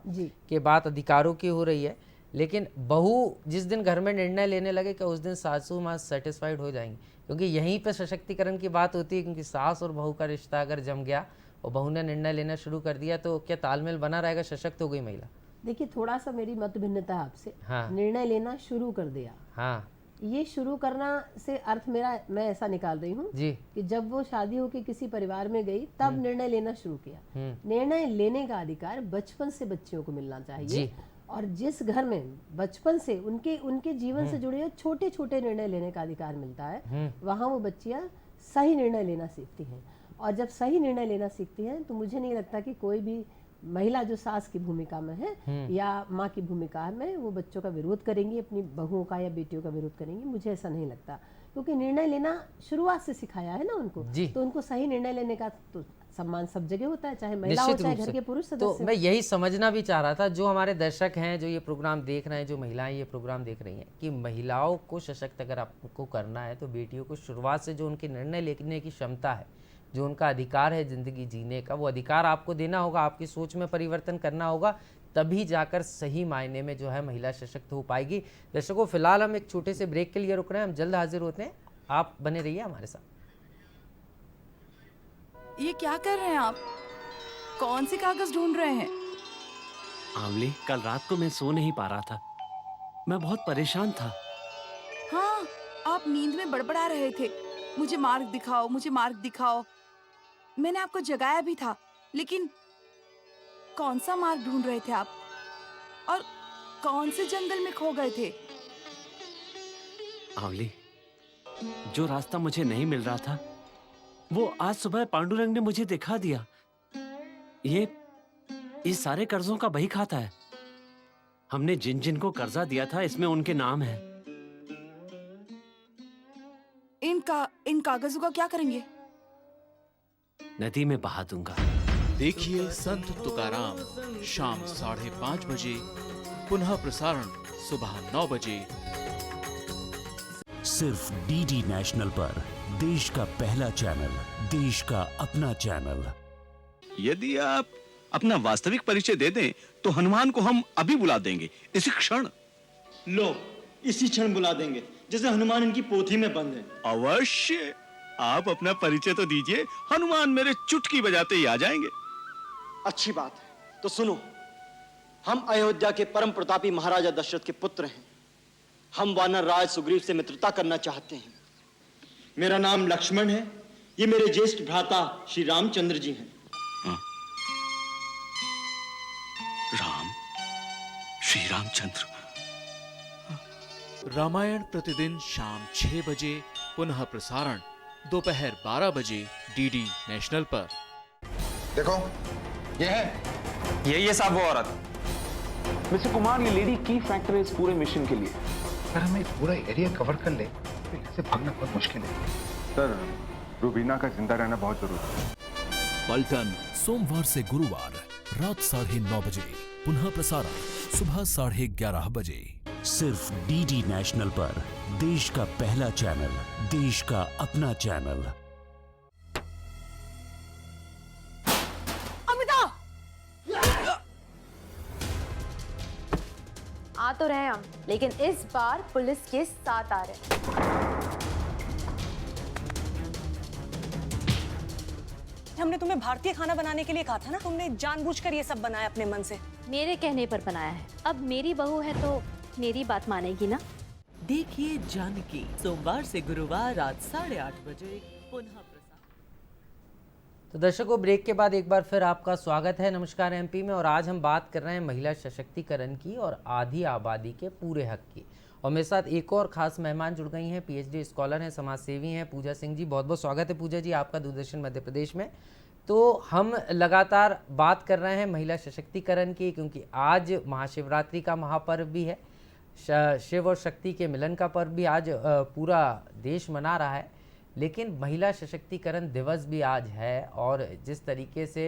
कि बात अधिकारों की हो रही है, लेकिन बहू जिस दिन घर में निर्णय लेने लगे, क्या उस दिन सासू माँ सेटिस्फाइड हो जाएंगी? क्योंकि यहीं पर सशक्तिकरण की बात होती है, क्योंकि सास और बहू का रिश्ता अगर जम गया और बहू ने निर्णय लेना शुरू कर दिया तो क्या तालमेल बना रहेगा, सशक्त हो गई महिला? देखिए, थोड़ा सा मेरी मत भिन्नता आपसे। हाँ। निर्णय लेना शुरू कर दिया, हाँ, ये शुरू करना से अर्थ मेरा, मैं ऐसा निकाल रही हूँ कि जब वो शादी होकर किसी परिवार में गई तब निर्णय लेना शुरू किया। निर्णय लेने का अधिकार बचपन से बच्चियों को मिलना चाहिए, और जिस घर में बचपन से उनके जीवन से जुड़े हुए छोटे छोटे निर्णय लेने का अधिकार मिलता है, वहाँ वो बच्चियाँ सही निर्णय लेना सीखती हैं। और जब सही निर्णय लेना सीखती हैं तो मुझे नहीं लगता कि कोई भी महिला जो सास की भूमिका में है या माँ की भूमिका में, वो बच्चों का विरोध करेंगी, अपनी बहुओं का या बेटियों का विरोध करेंगी। मुझे ऐसा नहीं लगता, क्योंकि निर्णय लेना शुरुआत से सिखाया है ना उनको, तो उनको सही निर्णय लेने का तो सम्मान सब जगह होता है, चाहे महिला हो चाहे घर के पुरुष सदस्य। तो मैं यही समझना भी चाह रहा था, जो हमारे दर्शक हैं, जो ये प्रोग्राम देख रहे हैं, जो महिलाएं ये प्रोग्राम देख रही हैं, कि महिलाओं को सशक्त अगर आपको करना है तो बेटियों को शुरुआत से जो उनके निर्णय लेने की क्षमता है, जो उनका अधिकार है ज़िंदगी जीने का, वो अधिकार आपको देना होगा, आपकी सोच में परिवर्तन करना होगा, तभी जाकर सही मायने में जो है महिला सशक्त हो पाएगी। दर्शकों, फिलहाल हम एक छोटे से ब्रेक के लिए रुक रहे हैं, हम जल्द हाजिर होते हैं, आप बने रहिए हमारे साथ। ये क्या कर रहे हैं आप? कौन से कागज ढूंढ रहे हैं? आमली, कल रात को मैं सो नहीं पा रहा था, मैं बहुत परेशान था। हाँ, आप नींद में बड़बड़ा रहे थे, मुझे मार्ग दिखाओ, मुझे मार्ग दिखाओ। मैंने आपको जगाया भी था, लेकिन कौन सा मार्ग ढूंढ रहे थे आप? और कौन से जंगल में खो गए थे? आंवली, जो रास्ता मुझे नहीं मिल रहा था वो आज सुबह पांडुरंग ने मुझे दिखा दिया। ये सारे कर्जों का बही खाता है। हमने जिन जिन को कर्जा दिया था इसमें उनके नाम है। इन कागजों का क्या करेंगे? नदी में बहा दूंगा। देखिए संत तुकाराम शाम 5:30 बजे, पुनः प्रसारण सुबह 9 बजे, सिर्फ डीडी नेशनल पर, देश का पहला चैनल, देश का अपना चैनल। यदि आप अपना वास्तविक परिचय दे दें तो हनुमान को हम अभी बुला देंगे, इसी क्षण। लो, इसी क्षण बुला देंगे, जैसे हनुमान इनकी पोथी में बंद है। अवश्य, आप अपना परिचय तो दीजिए, हनुमान मेरे चुटकी बजाते ही आ जाएंगे। अच्छी बात है, तो सुनो, हम अयोध्या के परम प्रतापी महाराजा दशरथ के पुत्र हैं। हम वानर राज सुग्रीव से मित्रता करना चाहते हैं। मेरा नाम लक्ष्मण है, ये मेरे ज्येष्ठ भ्राता श्री रामचंद्र जी हैं। राम, श्री रामचंद्र। रामायण प्रतिदिन शाम 6 बजे, पुनः प्रसारण दोपहर 12 बजे डीडी नेशनल पर। देखो, ये है ये साहब वो औरत। मिस्टर कुमार, ये लेडी की फैक्टर है इस पूरे मिशन के लिए। अगर हम एक पूरा एरिया कवर कर ले तो यहाँ से भागना बहुत मुश्किल है। सर, रुबीना का जिंदा रहना बहुत जरूरी है। पलटन सोमवार से गुरुवार रात 9:30 बजे, पुनः प्रसारण सुबह 11:30 बजे, सिर्फ डीडी नेशनल पर, देश का पहला चैनल, देश का अपना चैनल। आ तो रहे हम, लेकिन इस बार पुलिस के साथ आ रहे हैं। हमने तुम्हें भारतीय खाना बनाने के लिए कहा था ना, तुमने जानबूझकर ये सब बनाया अपने मन से। मेरे कहने पर बनाया है। अब मेरी बहू है तो मेरी बात मानेगी ना। देखिए जानकी, सोमवार से गुरुवार रात 8:30 बजे पुनः। तो दर्शकों, ब्रेक के बाद एक बार फिर आपका स्वागत है। नमस्कार एमपी में। और आज हम बात कर रहे हैं महिला सशक्तिकरण की और आधी आबादी के पूरे हक की। और मेरे साथ एक और खास मेहमान जुड़ गई हैं, पीएचडी स्कॉलर हैं, समाजसेवी हैं, पूजा सिंह जी। बहुत बहुत स्वागत है पूजा जी आपका दूरदर्शन मध्य प्रदेश में। तो हम लगातार बात कर रहे हैं महिला सशक्तिकरण की, क्योंकि आज महाशिवरात्रि का महापर्व भी है, शिव और शक्ति के मिलन का पर्व भी आज पूरा देश मना रहा है। लेकिन महिला सशक्तिकरण दिवस भी आज है। और जिस तरीके से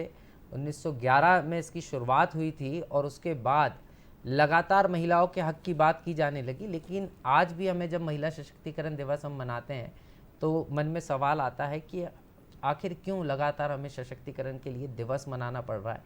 1911 में इसकी शुरुआत हुई थी और उसके बाद लगातार महिलाओं के हक की बात की जाने लगी, लेकिन आज भी हमें जब महिला सशक्तिकरण दिवस हम मनाते हैं तो मन में सवाल आता है कि आखिर क्यों लगातार हमें सशक्तिकरण के लिए दिवस मनाना पड़ रहा है,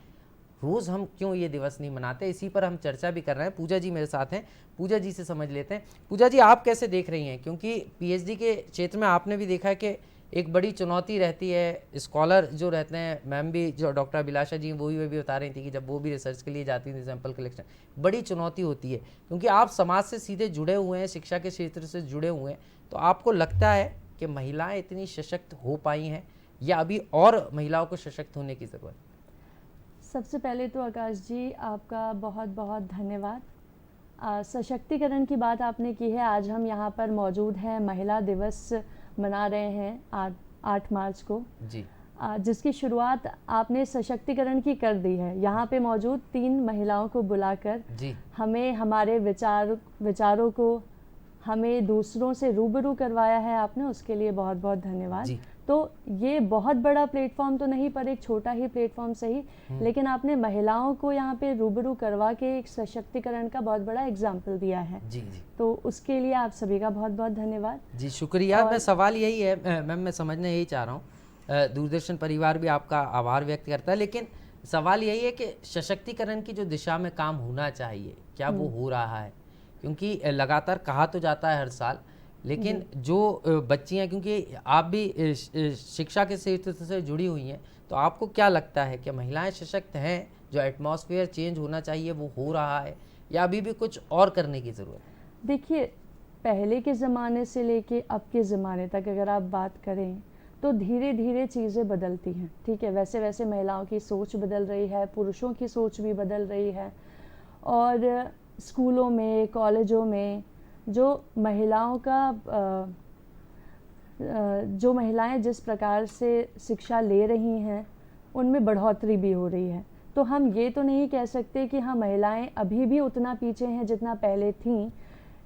रोज़ हम क्यों ये दिवस नहीं मनाते। इसी पर हम चर्चा भी कर रहे हैं। पूजा जी मेरे साथ हैं, पूजा जी से समझ लेते हैं। पूजा जी, आप कैसे देख रही हैं, क्योंकि पीएचडी के क्षेत्र में आपने भी देखा है कि एक बड़ी चुनौती रहती है। स्कॉलर जो रहते हैं, मैम भी जो डॉक्टर अभिलाषा जी वो भी बता रही थी कि जब वो भी रिसर्च के लिए जाती थी, सैंपल कलेक्शन बड़ी चुनौती होती है, क्योंकि आप समाज से सीधे जुड़े हुए हैं, शिक्षा के क्षेत्र से जुड़े हुए हैं। तो आपको लगता है कि महिलाएं इतनी सशक्त हो पाई हैं या अभी और महिलाओं को सशक्त होने की ज़रूरत है? सबसे पहले तो आकाश जी आपका बहुत बहुत धन्यवाद। सशक्तिकरण की बात आपने की है। आज हम यहाँ पर मौजूद हैं, महिला दिवस मना रहे हैं 8 मार्च को जी, जिसकी शुरुआत आपने सशक्तिकरण की कर दी है। यहाँ पे मौजूद 3 महिलाओं को बुलाकर जी, हमें हमारे विचारों को हमें दूसरों से रूबरू करवाया है आपने, उसके लिए बहुत बहुत धन्यवाद। तो ये बहुत बड़ा प्लेटफॉर्म तो नहीं, पर एक छोटा ही प्लेटफॉर्म सही, लेकिन आपने महिलाओं को यहाँ पे रूबरू करवा के एक सशक्तिकरण का बहुत बड़ा एग्जाम्पल दिया है जी। तो उसके लिए आप सभी का बहुत बहुत धन्यवाद जी, शुक्रिया। मैं सवाल यही है मैम, मैं समझना यही चाह रहा हूँ, दूरदर्शन परिवार भी आपका आभार व्यक्त करता है, लेकिन सवाल यही है कि सशक्तिकरण की जो दिशा में काम होना चाहिए, क्या वो हो रहा है? क्योंकि लगातार कहा तो जाता है हर साल, लेकिन जो बच्चियां, क्योंकि आप भी शिक्षा के क्षेत्र से जुड़ी हुई हैं, तो आपको क्या लगता है कि महिलाएं सशक्त हैं? जो एटमॉस्फेयर चेंज होना चाहिए वो हो रहा है या अभी भी कुछ और करने की ज़रूरत है? देखिए, पहले के ज़माने से लेके अब के ज़माने तक अगर आप बात करें तो धीरे धीरे चीज़ें बदलती हैं, ठीक है। वैसे वैसे महिलाओं की सोच बदल रही है, पुरुषों की सोच भी बदल रही है। और स्कूलों में, कॉलेजों में जो महिलाओं का जो महिलाएं जिस प्रकार से शिक्षा ले रही हैं उनमें बढ़ोतरी भी हो रही है। तो हम ये तो नहीं कह सकते कि हाँ महिलाएं अभी भी उतना पीछे हैं जितना पहले थीं,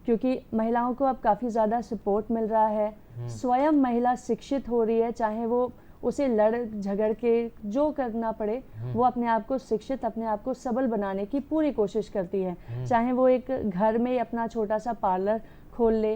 क्योंकि महिलाओं को अब काफ़ी ज़्यादा सपोर्ट मिल रहा है। स्वयं महिला शिक्षित हो रही है, चाहे वो उसे लड़ झगड़ के जो करना पड़े वो अपने आप को शिक्षित, अपने आप को सबल बनाने की पूरी कोशिश करती है। चाहे वो एक घर में अपना छोटा सा पार्लर खोल ले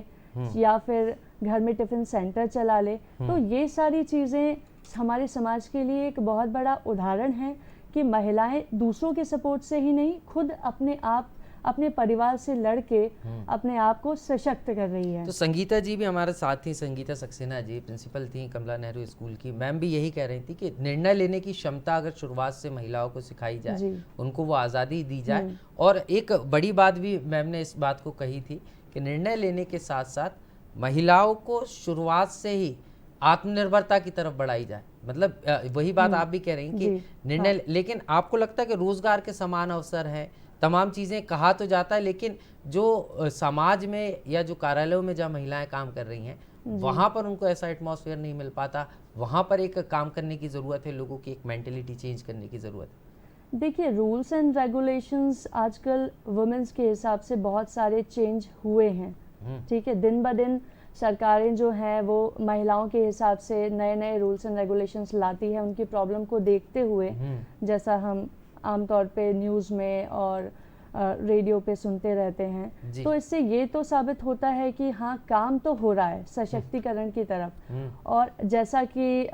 या फिर घर में टिफिन सेंटर चला ले। तो ये सारी चीज़ें हमारे समाज के लिए एक बहुत बड़ा उदाहरण है कि महिलाएं दूसरों के सपोर्ट से ही नहीं, खुद अपने आप अपने परिवार से लड़के अपने आप को सशक्त कर रही है। तो संगीता जी भी हमारे साथ थी, संगीता सक्सेना जी प्रिंसिपल थी कमला नेहरू स्कूल की। मैम भी यही कह रही थी कि निर्णय लेने की क्षमता अगर शुरुआत से महिलाओं को सिखाई जाए, उनको वो आज़ादी दी जाए। और एक बड़ी बात भी मैम ने इस बात को कही थी कि निर्णय लेने के साथ साथ महिलाओं को शुरुआत से ही आत्मनिर्भरता की तरफ बढ़ाई जाए। मतलब वही बात आप भी कह रही हैं कि निर्णय, लेकिन आपको लगता है कि रोजगार के समान अवसर हैं, तमाम चीज़ें कहा तो जाता है, लेकिन जो समाज में या जो कार्यालयों में जहाँ महिलाएं काम कर रही हैं वहाँ पर उनको ऐसा एटमॉस्फेयर नहीं मिल पाता। वहाँ पर एक काम करने की ज़रूरत है, लोगों की एक मेंटेलिटी चेंज करने की ज़रूरत है। देखिए, रूल्स एंड रेगुलेशंस आजकल वुमेन्स के हिसाब से बहुत सारे चेंज हुए हैं, ठीक है। दिन ब दिन सरकारें जो हैं वो महिलाओं के हिसाब से नए नए रूल्स एंड रेगुलेशंस लाती है, उनकी प्रॉब्लम को देखते हुए, जैसा हम आमतौर पे न्यूज़ में और रेडियो पे सुनते रहते हैं। तो इससे ये तो साबित होता है कि हाँ काम तो हो रहा है सशक्तिकरण की तरफ। और जैसा कि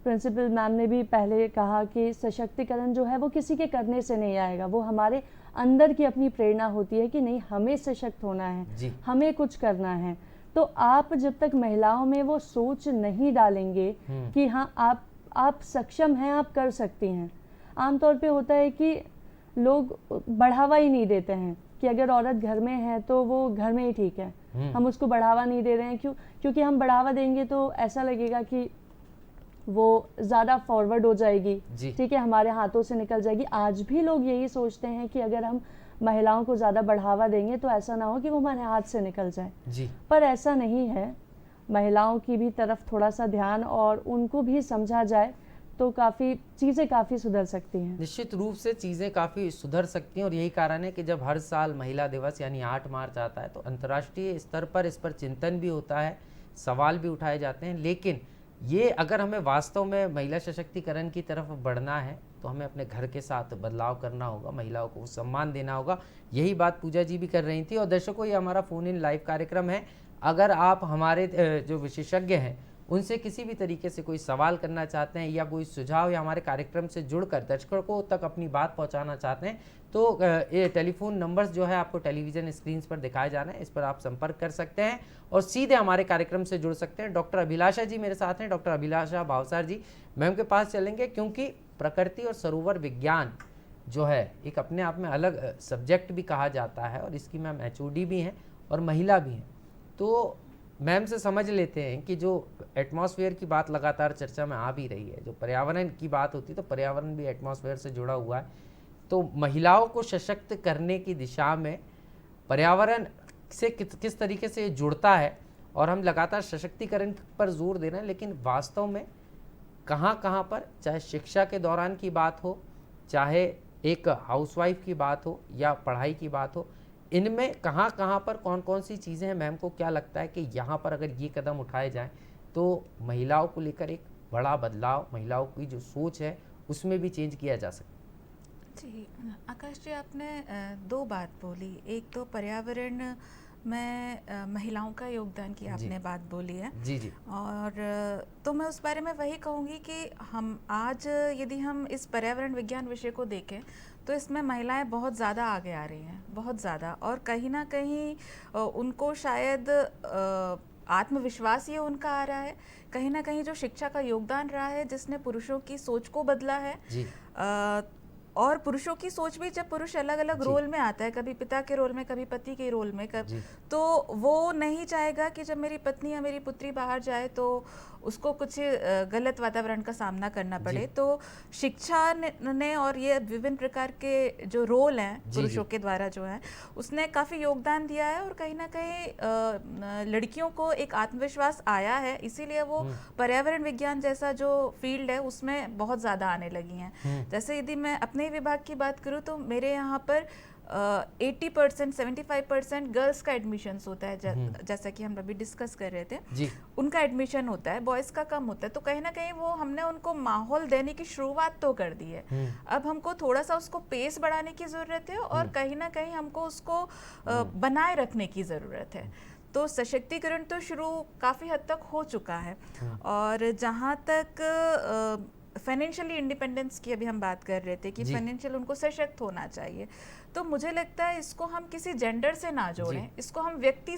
प्रिंसिपल मैम ने भी पहले कहा कि सशक्तिकरण जो है वो किसी के करने से नहीं आएगा, वो हमारे अंदर की अपनी प्रेरणा होती है कि नहीं हमें सशक्त होना है, हमें कुछ करना है। तो आप जब तक महिलाओं में वो सोच नहीं डालेंगे कि हाँ आप सक्षम हैं, आप कर सकती हैं। आमतौर पे होता है कि लोग बढ़ावा ही नहीं देते हैं कि अगर औरत घर में है तो वो घर में ही ठीक है, हम उसको बढ़ावा नहीं दे रहे हैं। क्योंकि हम बढ़ावा देंगे तो ऐसा लगेगा कि वो ज़्यादा फॉरवर्ड हो जाएगी, ठीक है, हमारे हाथों से निकल जाएगी। आज भी लोग यही सोचते हैं कि अगर हम महिलाओं को ज़्यादा बढ़ावा देंगे तो ऐसा ना हो कि वो हमारे हाथ से निकल जाए, पर ऐसा नहीं है। महिलाओं की भी तरफ थोड़ा सा ध्यान और उनको भी समझा जाए तो चीज़ें काफ़ी सुधर सकती हैं। निश्चित रूप से चीज़ें काफ़ी सुधर सकती हैं और यही कारण है कि जब हर साल महिला दिवस यानी 8 मार्च आता है तो अंतर्राष्ट्रीय स्तर पर इस पर चिंतन भी होता है, सवाल भी उठाए जाते हैं। लेकिन ये अगर हमें वास्तव में महिला सशक्तिकरण की तरफ बढ़ना है तो हमें अपने घर के साथ बदलाव करना होगा, महिलाओं को सम्मान देना होगा। यही बात पूजा जी भी कर रही थी। और दर्शकों, ये हमारा फ़ोन इन लाइव कार्यक्रम है। अगर आप हमारे जो विशेषज्ञ हैं उनसे किसी भी तरीके से कोई सवाल करना चाहते हैं या कोई सुझाव या हमारे कार्यक्रम से जुड़कर दर्शकों तक अपनी बात पहुंचाना चाहते हैं तो ये टेलीफोन नंबर्स जो है आपको टेलीविज़न स्क्रीन पर दिखाए जा रहे हैं, इस पर आप संपर्क कर सकते हैं और सीधे हमारे कार्यक्रम से जुड़ सकते हैं। डॉक्टर अभिलाषा जी मेरे साथ हैं, डॉक्टर अभिलाषा भावसार जी। मैम के पास चलेंगे क्योंकि प्रकृति और सरोवर विज्ञान जो है एक अपने आप में अलग सब्जेक्ट भी कहा जाता है और इसकी मैम HOD भी हैं और महिला भी हैं। तो मैम से समझ लेते हैं कि जो एटमॉस्फेयर की बात लगातार चर्चा में आ भी रही है, जो पर्यावरण की बात होती है तो पर्यावरण भी एटमॉस्फेयर से जुड़ा हुआ है। तो महिलाओं को सशक्त करने की दिशा में पर्यावरण से किस तरीके से जुड़ता है और हम लगातार सशक्तिकरण पर जोर दे रहे हैं, लेकिन वास्तव में कहाँ पर, चाहे शिक्षा के दौरान की बात हो, चाहे एक हाउसवाइफ की बात हो या पढ़ाई की बात हो, इनमें कहाँ पर कौन कौन सी चीज़ें हैं? मैम को क्या लगता है कि यहाँ पर अगर ये कदम उठाए जाएं तो महिलाओं को लेकर एक बड़ा बदलाव, महिलाओं की जो सोच है उसमें भी चेंज किया जा सकता है? जी आकाश जी, आपने दो बात बोली। एक तो पर्यावरण में महिलाओं का योगदान की आपने बात बोली है जी। और तो मैं उस बारे में वही कहूँगी कि हम आज यदि हम इस पर्यावरण विज्ञान विषय को देखें तो इसमें महिलाएं बहुत ज़्यादा आगे आ रही हैं, बहुत ज़्यादा। और कहीं ना कहीं उनको शायद आत्मविश्वास ये उनका आ रहा है, कहीं ना कहीं जो शिक्षा का योगदान रहा है जिसने पुरुषों की सोच को बदला है। और पुरुषों की सोच भी, जब पुरुष अलग अलग रोल में आता है, कभी पिता के रोल में, कभी पति के रोल में, तो वो नहीं चाहेगा कि जब मेरी पत्नी या मेरी पुत्री बाहर जाए तो उसको कुछ गलत वातावरण का सामना करना पड़े। तो शिक्षा ने और ये विभिन्न प्रकार के जो रोल हैं पुरुषों के द्वारा जो है उसने काफ़ी योगदान दिया है और कहीं ना कहीं लड़कियों को एक आत्मविश्वास आया है, इसीलिए वो पर्यावरण विज्ञान जैसा जो फील्ड है उसमें बहुत ज़्यादा आने लगी हैं। जैसे यदि मैं अपने विभाग की बात करूँ तो मेरे यहाँ पर 80% 75% गर्ल्स का एडमिशन्स होता है, जैसा कि हम अभी डिस्कस कर रहे थे, उनका एडमिशन होता है, बॉयज़ का कम होता है। तो कहीं ना कहीं वो हमने उनको माहौल देने की शुरुआत तो कर दी है, अब हमको थोड़ा सा उसको पेस बढ़ाने की ज़रूरत है और कहीं ना कहीं हमको उसको बनाए रखने की ज़रूरत है। तो सशक्तिकरण तो शुरू काफ़ी हद तक हो चुका है। और जहाँ तक फाइनेंशियली इंडिपेंडेंस की अभी हम बात कर रहे थे कि फाइनेंशियल उनको सशक्त होना चाहिए, तो मुझे लगता है इसको हम किसी जेंडर से ना जोड़ें, इसको हम व्यक्ति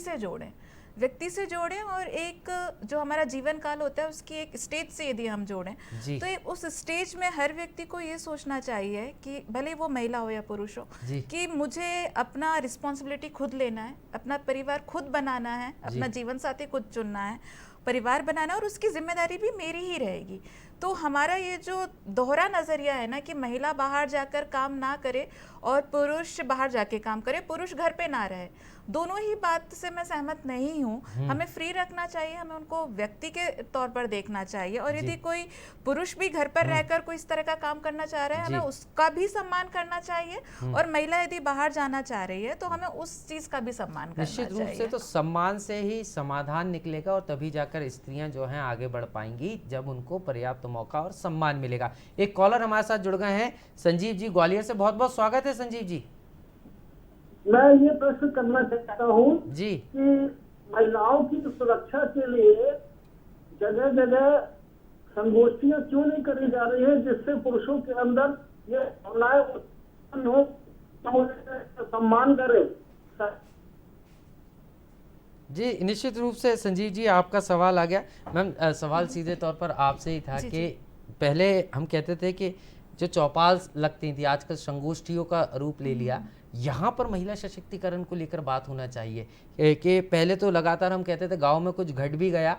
से जोड़ें और एक जो हमारा जीवन काल होता है उसकी एक स्टेज से यदि हम जोड़ें तो उस स्टेज में हर व्यक्ति को ये सोचना चाहिए कि भले वो महिला हो या पुरुष हो कि मुझे अपना रिस्पॉन्सिबिलिटी खुद लेना है, अपना परिवार खुद बनाना है, अपना जीवन साथी खुद चुनना है, परिवार बनाना, और उसकी जिम्मेदारी भी मेरी ही रहेगी। तो हमारा ये जो दोहरा नज़रिया है ना कि महिला बाहर जाकर काम ना करे और पुरुष बाहर जाके काम करे, पुरुष घर पे ना रहे, दोनों ही बात से मैं सहमत नहीं हूँ। हमें फ्री रखना चाहिए, हमें उनको व्यक्ति के तौर पर देखना चाहिए और यदि कोई पुरुष भी घर पर रहकर कोई इस तरह का काम करना चाह रहा है हमें उसका भी सम्मान करना चाहिए और महिला यदि बाहर जाना चाह रही है तो हमें उस चीज़ का भी सम्मान करना चाहिए। निश्चित रूप से तो सम्मान से ही समाधान निकलेगा और तभी जाकर स्त्रियां जो हैं आगे बढ़ पाएंगी जब उनको पर्याप्त मौका और सम्मान मिलेगा। एक कॉलर हमारे साथ जुड़ गए हैं, संजीव जी ग्वालियर से। बहुत बहुत स्वागत है संजीव जी। मैं ये प्रश्न करना चाहता हूँ जी कि महिलाओं की सुरक्षा के लिए जगह जगह संगोष्ठियाँ क्यों नहीं करी जा रही है जिससे पुरुषों के अंदर ये भावनाएं उत्पन्न हो सम्मान करे। जी निश्चित रूप से संजीव जी आपका सवाल आ गया। मैम सवाल सीधे तौर पर आपसे ही था कि पहले हम कहते थे कि जो चौपाल लगती थी आजकल संगोष्ठियों का रूप ले लिया, यहाँ पर महिला सशक्तिकरण को लेकर बात होना चाहिए कि पहले तो लगातार हम कहते थे गांव में कुछ घट भी गया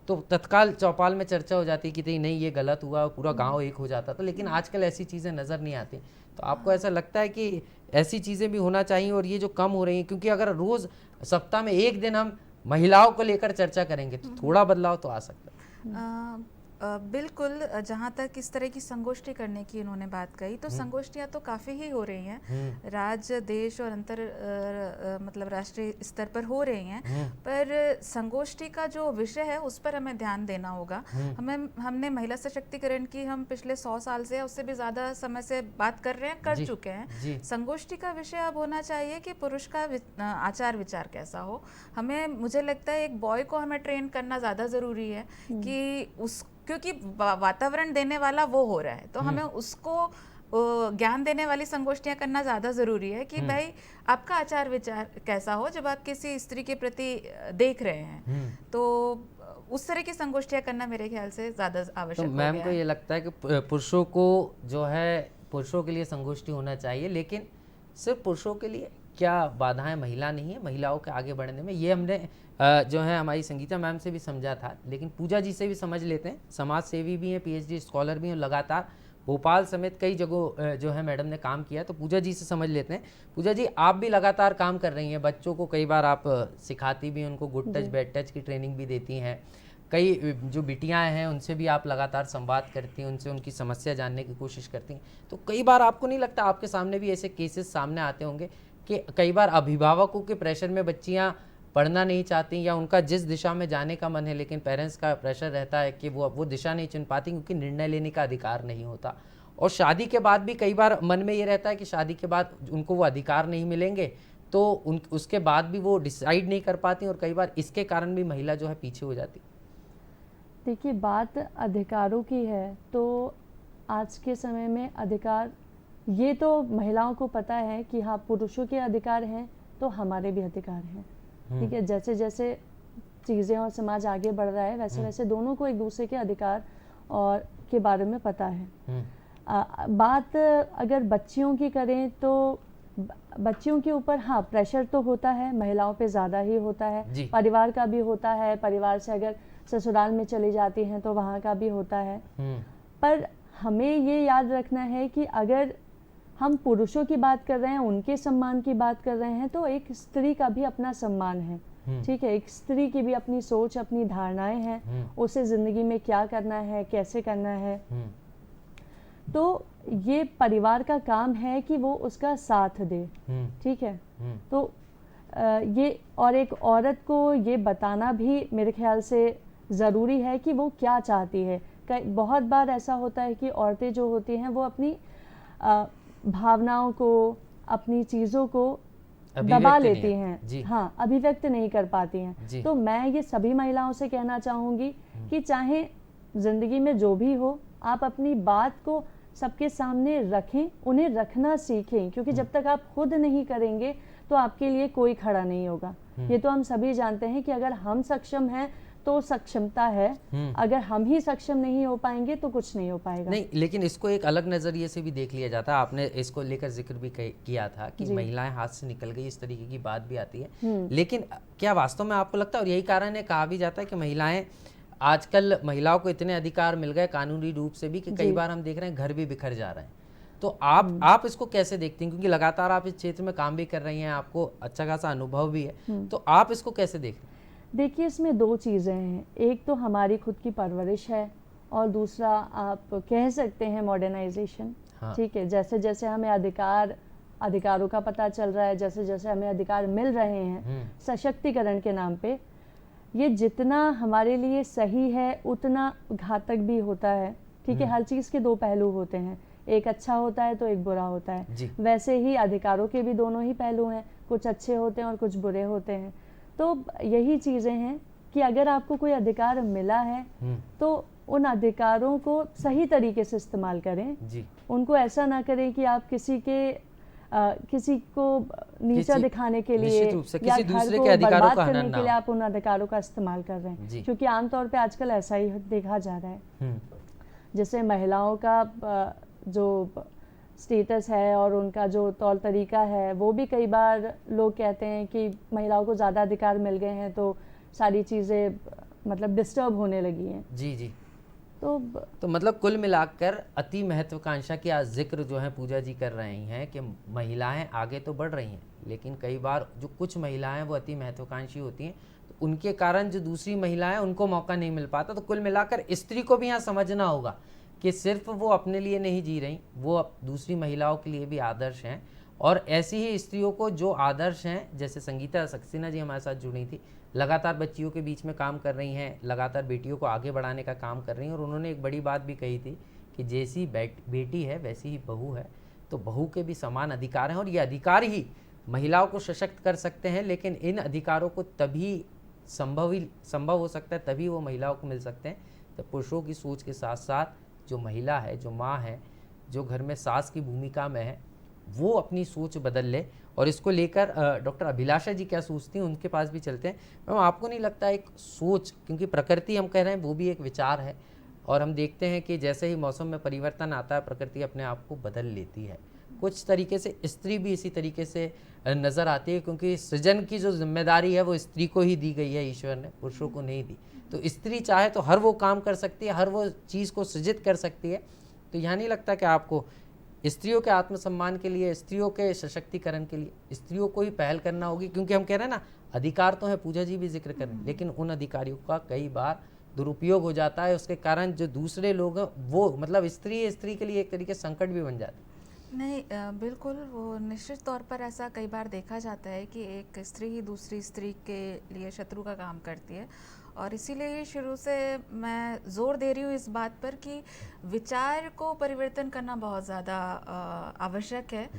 तो तत्काल चौपाल में चर्चा हो जाती कि नहीं ये गलत हुआ, पूरा गांव एक हो जाता था, लेकिन आजकल ऐसी चीज़ें नज़र नहीं आती। तो आपको ऐसा लगता है कि ऐसी चीज़ें भी होना चाहिए और ये जो कम हो रही हैं, क्योंकि अगर रोज़ सप्ताह में एक दिन हम महिलाओं को लेकर चर्चा करेंगे तो थोड़ा बदलाव तो आ सकता है। बिल्कुल, जहाँ तक इस तरह की संगोष्ठी करने की इन्होंने बात कही तो संगोष्ठियाँ तो काफ़ी ही हो रही हैं, राज्य देश और मतलब राष्ट्रीय स्तर पर हो रही हैं, पर संगोष्ठी का जो विषय है उस पर हमें ध्यान देना होगा। हमने महिला सशक्तिकरण की हम पिछले 100 साल से उससे भी ज़्यादा समय से बात कर रहे हैं, कर चुके हैं। संगोष्ठी का विषय अब होना चाहिए कि पुरुष का आचार विचार कैसा हो। मुझे लगता है एक बॉय को हमें ट्रेन करना ज़्यादा ज़रूरी है कि क्योंकि वातावरण देने वाला वो हो रहा है, तो हमें उसको ज्ञान देने वाली संगोष्ठियां करना ज़्यादा ज़रूरी है कि भाई आपका आचार विचार कैसा हो जब आप किसी स्त्री के प्रति देख रहे हैं, तो उस तरह की संगोष्ठियां करना मेरे ख्याल से ज़्यादा आवश्यक तो मैम को ये लगता है कि पुरुषों को जो है पुरुषों के लिए संगोष्ठी होना चाहिए, लेकिन सिर्फ पुरुषों के लिए क्या बाधाएं महिला नहीं है महिलाओं के आगे बढ़ने में? ये हमने जो है हमारी संगीता मैम से भी समझा था, लेकिन पूजा जी से भी समझ लेते हैं। समाज सेवी भी हैं, पीएचडी स्कॉलर भी हैं, लगातार भोपाल समेत कई जगहों जो है मैडम ने काम किया, तो पूजा जी से समझ लेते हैं। पूजा जी आप भी लगातार काम कर रही हैं, बच्चों को कई बार आप सिखाती भी, उनको गुड टच बैड टच की ट्रेनिंग भी देती हैं, कई जो बिटियाँ हैं उनसे भी आप लगातार संवाद करती हैं, उनसे उनकी समस्या जानने की कोशिश करती हैं। तो कई बार आपको नहीं लगता आपके सामने भी ऐसे केसेस सामने आते होंगे कि कई बार अभिभावकों के प्रेशर में बच्चियाँ पढ़ना नहीं चाहती या उनका जिस दिशा में जाने का मन है लेकिन पेरेंट्स का प्रेशर रहता है कि वो दिशा नहीं चुन पाती क्योंकि निर्णय लेने का अधिकार नहीं होता, और शादी के बाद भी कई बार मन में ये रहता है कि शादी के बाद उनको वो अधिकार नहीं मिलेंगे तो उसके बाद भी वो डिसाइड नहीं कर पाती और कई बार इसके कारण भी महिला जो है पीछे हो जाती। देखिए बात अधिकारों की है तो आज के समय में अधिकार ये तो महिलाओं को पता है कि हाँ पुरुषों के अधिकार हैं तो हमारे भी अधिकार हैं, ठीक है। जैसे जैसे चीज़ें और समाज आगे बढ़ रहा है वैसे वैसे दोनों को एक दूसरे के अधिकार और के बारे में पता है। बात अगर बच्चियों की करें तो बच्चियों के ऊपर हाँ प्रेशर तो होता है, महिलाओं पे ज़्यादा ही होता है, परिवार का भी होता है, परिवार से अगर ससुराल में चली जाती हैं तो वहाँ का भी होता है। पर हमें ये याद रखना है कि अगर हम पुरुषों की बात कर रहे हैं, उनके सम्मान की बात कर रहे हैं, तो एक स्त्री का भी अपना सम्मान है, ठीक है। एक स्त्री की भी अपनी सोच, अपनी धारणाएं हैं, उसे जिंदगी में क्या करना है, कैसे करना है। तो ये परिवार का काम है कि वो उसका साथ दे, ठीक है। तो ये और एक औरत को ये बताना भी मेरे ख्याल से ज़रूरी है कि वो क्या चाहती है। बहुत बार ऐसा होता है कि औरतें जो होती हैं वो अपनी भावनाओं को, अपनी चीज़ों को दबा लेती हैं, हाँ अभिव्यक्त नहीं कर पाती हैं। तो मैं ये सभी महिलाओं से कहना चाहूँगी कि चाहे ज़िंदगी में जो भी हो आप अपनी बात को सबके सामने रखें, उन्हें रखना सीखें, क्योंकि जब तक आप खुद नहीं करेंगे तो आपके लिए कोई खड़ा नहीं होगा। ये तो हम सभी जानते हैं कि अगर हम सक्षम हैं तो सक्षमता है, अगर हम ही सक्षम नहीं हो पाएंगे तो कुछ नहीं हो पाएगा। नहीं, लेकिन इसको एक अलग नजरिए से भी देख लिया जाता है। आपने इसको लेकर जिक्र भी किया था कि महिलाएं हाथ से निकल गई, इस तरीके की बात भी आती है। लेकिन क्या वास्तव में आपको लगता है, और यही कारण है कहा भी जाता है कि महिलाएं आजकल महिलाओं को इतने अधिकार मिल गए कानूनी रूप से भी कि कई बार हम देख रहे हैं घर भी बिखर जा रहे हैं। तो आप इसको कैसे देखती हैं, क्योंकि लगातार आप इस क्षेत्र में काम भी कर रही हैं, आपको अच्छा खासा अनुभव भी है, तो आप इसको कैसे देख रहे हैं? देखिए इसमें दो चीज़ें हैं, एक तो हमारी खुद की परवरिश है और दूसरा आप कह सकते हैं मॉडर्नाइजेशन, ठीक है। जैसे जैसे हमें अधिकारों का पता चल रहा है, जैसे जैसे हमें अधिकार मिल रहे हैं सशक्तिकरण के नाम पे, ये जितना हमारे लिए सही है उतना घातक भी होता है, ठीक है। हर चीज़ के दो पहलू होते हैं, एक अच्छा होता है तो एक बुरा होता है। वैसे ही अधिकारों के भी दोनों ही पहलू हैं, कुछ अच्छे होते हैं और कुछ बुरे होते हैं। तो यही चीज़ें हैं कि अगर आपको कोई अधिकार मिला है तो उन अधिकारों को सही तरीके से इस्तेमाल करें, उनको ऐसा ना करें कि आप किसी के किसी को नीचा दिखाने के लिए या किसी घर दूसरे को के अधिकारों बर्बाद का करने हनन ना के लिए हो। आप उन अधिकारों का इस्तेमाल कर रहे हैं, क्योंकि आमतौर पे आजकल ऐसा ही देखा जा रहा है। जैसे महिलाओं का जो स्टेटस है और उनका जो तौर तरीका है, वो भी कई बार लोग कहते हैं कि महिलाओं को ज़्यादा अधिकार मिल गए हैं तो सारी चीज़ें मतलब डिस्टर्ब होने लगी हैं। जी जी। तो मतलब कुल मिलाकर अति महत्वाकांक्षा की आज जिक्र जो है पूजा जी कर रही हैं कि महिलाएं आगे तो बढ़ रही हैं, लेकिन कई बार जो कुछ महिलाएं वो अति महत्वाकांक्षी होती हैं, तो उनके कारण जो दूसरी महिलाएं उनको मौका नहीं मिल पाता। तो कुल मिलाकर स्त्री को भी यहाँ समझना होगा कि सिर्फ वो अपने लिए नहीं जी रही, वो दूसरी महिलाओं के लिए भी आदर्श हैं। और ऐसी ही स्त्रियों को जो आदर्श हैं, जैसे संगीता सक्सेना जी हमारे साथ जुड़ी थी, लगातार बच्चियों के बीच में काम कर रही हैं, लगातार बेटियों को आगे बढ़ाने का काम कर रही हैं। और उन्होंने एक बड़ी बात भी कही थी कि जैसी बेटी है वैसी ही बहू है, तो बहू के भी समान अधिकार हैं और ये अधिकार ही महिलाओं को सशक्त कर सकते हैं। लेकिन इन अधिकारों को तभी संभव हो सकता है, तभी वो महिलाओं को मिल सकते हैं तो पुरुषों की सोच के साथ साथ जो महिला है, जो माँ है, जो घर में सास की भूमिका में है, वो अपनी सोच बदल ले। और इसको लेकर डॉक्टर अभिलाषा जी क्या सोचती हैं, उनके पास भी चलते हैं। मैम, आपको नहीं लगता एक सोच, क्योंकि प्रकृति हम कह रहे हैं वो भी एक विचार है, और हम देखते हैं कि जैसे ही मौसम में परिवर्तन आता है प्रकृति अपने आप को बदल लेती है। कुछ तरीके से स्त्री भी इसी तरीके से नज़र आती है, क्योंकि सृजन की जो जिम्मेदारी है वो स्त्री को ही दी गई है, ईश्वर ने पुरुषों को नहीं दी। तो स्त्री चाहे तो हर वो काम कर सकती है, हर वो चीज़ को सृजित कर सकती है। तो यहाँ नहीं लगता कि आपको स्त्रियों के आत्मसम्मान के लिए, स्त्रियों के सशक्तिकरण के लिए स्त्रियों को ही पहल करना होगी? क्योंकि हम कह रहे हैं ना, अधिकार तो है, पूजा जी भी जिक्र कर रहे हैं, लेकिन उन अधिकारियों का कई बार दुरुपयोग हो जाता है। उसके कारण जो दूसरे लोग हैं वो मतलब स्त्री के लिए एक तरीके संकट भी बन जाता है। नहीं, बिल्कुल, वो निश्चित तौर पर ऐसा कई बार देखा जाता है कि एक स्त्री ही दूसरी स्त्री के लिए शत्रु का काम करती है। और इसीलिए ही शुरू से मैं जोर दे रही हूँ इस बात पर कि विचार को परिवर्तन करना बहुत ज़्यादा आवश्यक है।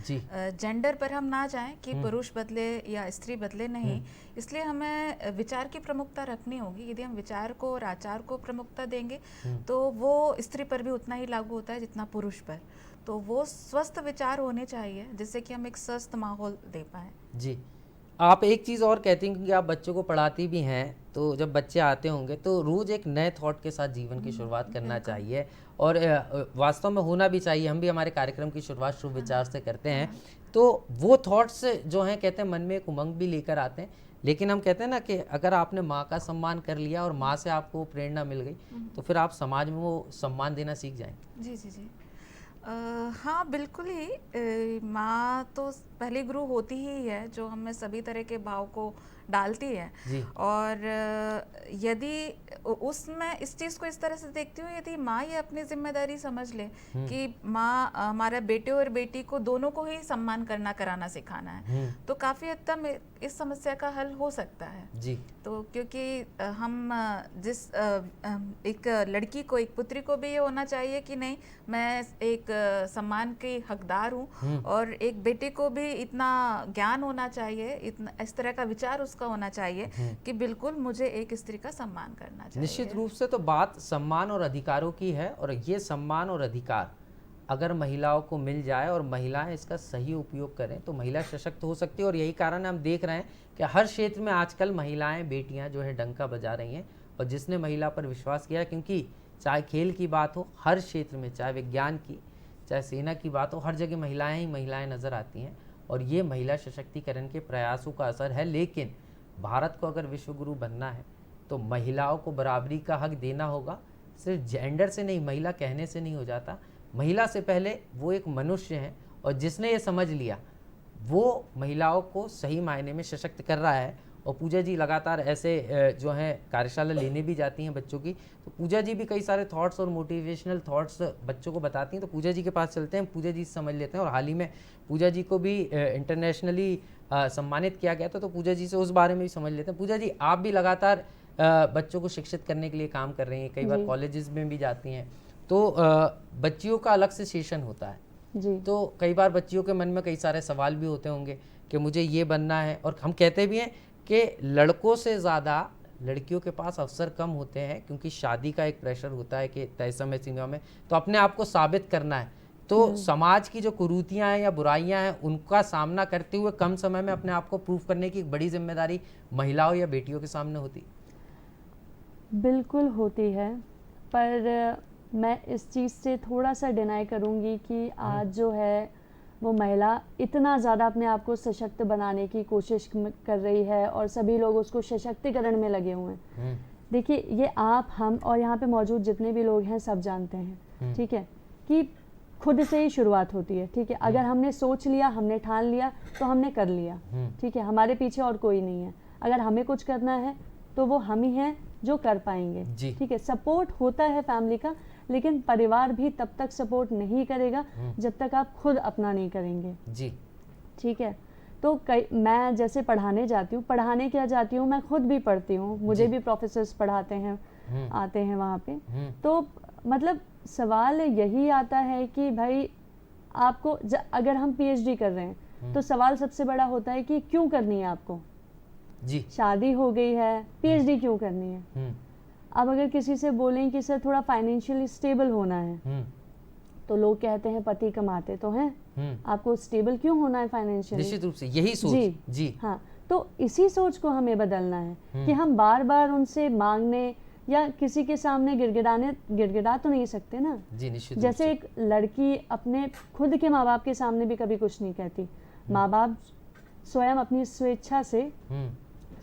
जेंडर पर हम ना जाएं कि पुरुष बदले या स्त्री बदले, नहीं। इसलिए हमें विचार की प्रमुखता रखनी होगी। यदि हम विचार को और आचार को प्रमुखता देंगे तो वो स्त्री पर भी उतना ही लागू होता है जितना पुरुष पर। तो वो स्वस्थ विचार होने चाहिए जिससे कि हम एक स्वस्थ माहौल दे पाएँ। जी, आप एक चीज़ और कहती हैं कि आप बच्चों को पढ़ाती भी हैं, तो जब बच्चे आते होंगे तो रोज़ एक नए थॉट के साथ जीवन की शुरुआत करना चाहिए, और वास्तव में होना भी चाहिए। हम भी हमारे कार्यक्रम की शुरुआत शुभ विचार से करते हैं, तो वो थॉट्स जो हैं कहते हैं मन में एक उमंग भी लेकर आते हैं। लेकिन हम कहते हैं ना कि अगर आपने माँ का सम्मान कर लिया और माँ से आपको प्रेरणा मिल गई, तो फिर आप समाज में वो सम्मान देना सीख जाएंगे। जी जी जी, हाँ बिल्कुल ही। माँ तो पहली गुरु होती ही है जो हमें सभी तरह के भाव को डालती है। और यदि उसमें इस चीज़ को इस तरह से देखती हूँ, यदि माँ ये अपनी जिम्मेदारी समझ ले कि माँ हमारे बेटे और बेटी को दोनों को ही सम्मान कराना सिखाना है, तो काफ़ी हद तक इस समस्या का हल हो सकता है। जी। तो क्योंकि हम जिस एक लड़की को, एक पुत्री को भी ये होना चाहिए कि नहीं, मैं एक सम्मान की हकदार हूँ, और एक बेटे को भी इतना ज्ञान होना चाहिए, इतना इस तरह का विचार उसका होना चाहिए कि बिल्कुल मुझे एक स्त्री का सम्मान करना चाहिए। निश्चित रूप से तो बात सम्मान और अधिकारों की है, और ये सम्मान और अधिकार अगर महिलाओं को मिल जाए और महिलाएं इसका सही उपयोग करें तो महिला सशक्त हो सकती है। और यही कारण हम देख रहे हैं कि हर क्षेत्र में आजकल महिलाएं, बेटियां जो है डंका बजा रही हैं, और जिसने महिला पर विश्वास किया, क्योंकि चाहे खेल की बात हो, हर क्षेत्र में, चाहे विज्ञान की, चाहे सेना की बात हो, हर जगह महिलाएं ही महिलाएं नज़र आती हैं, और ये महिला सशक्तिकरण के प्रयासों का असर है। लेकिन भारत को अगर विश्व गुरु बनना है तो महिलाओं को बराबरी का हक देना होगा। सिर्फ जेंडर से नहीं, महिला कहने से नहीं हो जाता। महिला से पहले वो एक मनुष्य है, और जिसने ये समझ लिया वो महिलाओं को सही मायने में सशक्त कर रहा है। और पूजा जी लगातार ऐसे जो हैं कार्यशाला लेने भी जाती हैं बच्चों की, तो पूजा जी भी कई सारे थॉट्स और मोटिवेशनल थॉट्स बच्चों को बताती हैं। तो पूजा जी के पास चलते हैं, पूजा जी समझ लेते हैं। और हाल ही में पूजा जी को भी इंटरनेशनली सम्मानित किया गया था, तो पूजा जी से उस बारे में भी समझ लेते हैं। पूजा जी, आप भी लगातार बच्चों को शिक्षित करने के लिए काम कर रही हैं, कई बार कॉलेजेस में भी जाती हैं, तो बच्चियों का अलग से सेशन होता है जी। तो कई बार बच्चियों के मन में कई सारे सवाल भी होते होंगे कि मुझे ये बनना है, और हम कहते भी हैं कि लड़कों से ज़्यादा लड़कियों के पास अवसर कम होते हैं, क्योंकि शादी का एक प्रेशर होता है कि तय समय सीमा में तो अपने आप को साबित करना है तो समाज की जो कुरीतियां हैं या बुराइयां हैं उनका सामना करते हुए कम समय में अपने आप को प्रूव करने की एक बड़ी जिम्मेदारी महिलाओं या बेटियों के सामने होती। बिल्कुल होती है, पर मैं इस चीज़ से थोड़ा सा डिनाई करूँगी कि आज जो है वो महिला इतना ज़्यादा अपने आप को सशक्त बनाने की कोशिश कर रही है और सभी लोग उसको सशक्तिकरण में लगे हुए हैं। देखिए, ये आप, हम और यहाँ पे मौजूद जितने भी लोग हैं सब जानते हैं, ठीक है, कि खुद से ही शुरुआत होती है। ठीक है, अगर हमने सोच लिया, हमने ठान लिया तो हमने कर लिया। ठीक है, हमारे पीछे और कोई नहीं है। अगर हमें कुछ करना है तो वो हम ही हैं जो कर पाएंगे। ठीक है, सपोर्ट होता है फैमिली का, लेकिन परिवार भी तब तक सपोर्ट नहीं करेगा जब तक आप खुद अपना नहीं करेंगे। जी, ठीक है। तो मैं जैसे पढ़ाने जाती हूँ, पढ़ाने क्या जाती हूँ, मैं खुद भी पढ़ती हूँ, मुझे भी प्रोफेसर्स पढ़ाते हैं, आते हैं वहाँ पे। तो मतलब सवाल यही आता है कि भाई आपको अगर हम पीएचडी कर रहे हैं तो सवाल सबसे बड़ा होता है कि क्यों करनी है आपको। जी, शादी हो गई है, पीएचडी क्यों करनी है। अब अगर किसी से बोलें कि सर थोड़ा फाइनेंशियली स्टेबल होना है, तो लोग कहते हैं पति कमाते तो हैं, आपको स्टेबल क्यों होना है फाइनेंशियली। निश्चित रूप से यही सोच। जी हाँ, तो इसी सोच को हमें बदलना है कि हम बार बार उनसे मांगने या किसी के सामने गिड़गिड़ा तो नहीं सकते ना। जी, निश्चित। जैसे एक लड़की अपने खुद के माँ बाप के सामने भी कभी कुछ नहीं कहती, माँ बाप स्वयं अपनी स्वेच्छा से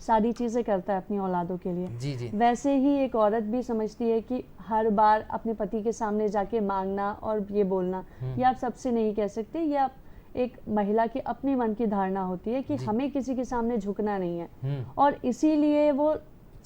सारी चीज़ें करता है अपनी औलादों के लिए। जी, जी। वैसे ही एक औरत भी समझती है कि हर बार अपने पति के सामने जाके मांगना और ये बोलना, ये आप सबसे नहीं कह सकते। ये आप एक महिला की अपने मन की धारणा होती है कि हमें किसी के सामने झुकना नहीं है, और इसीलिए वो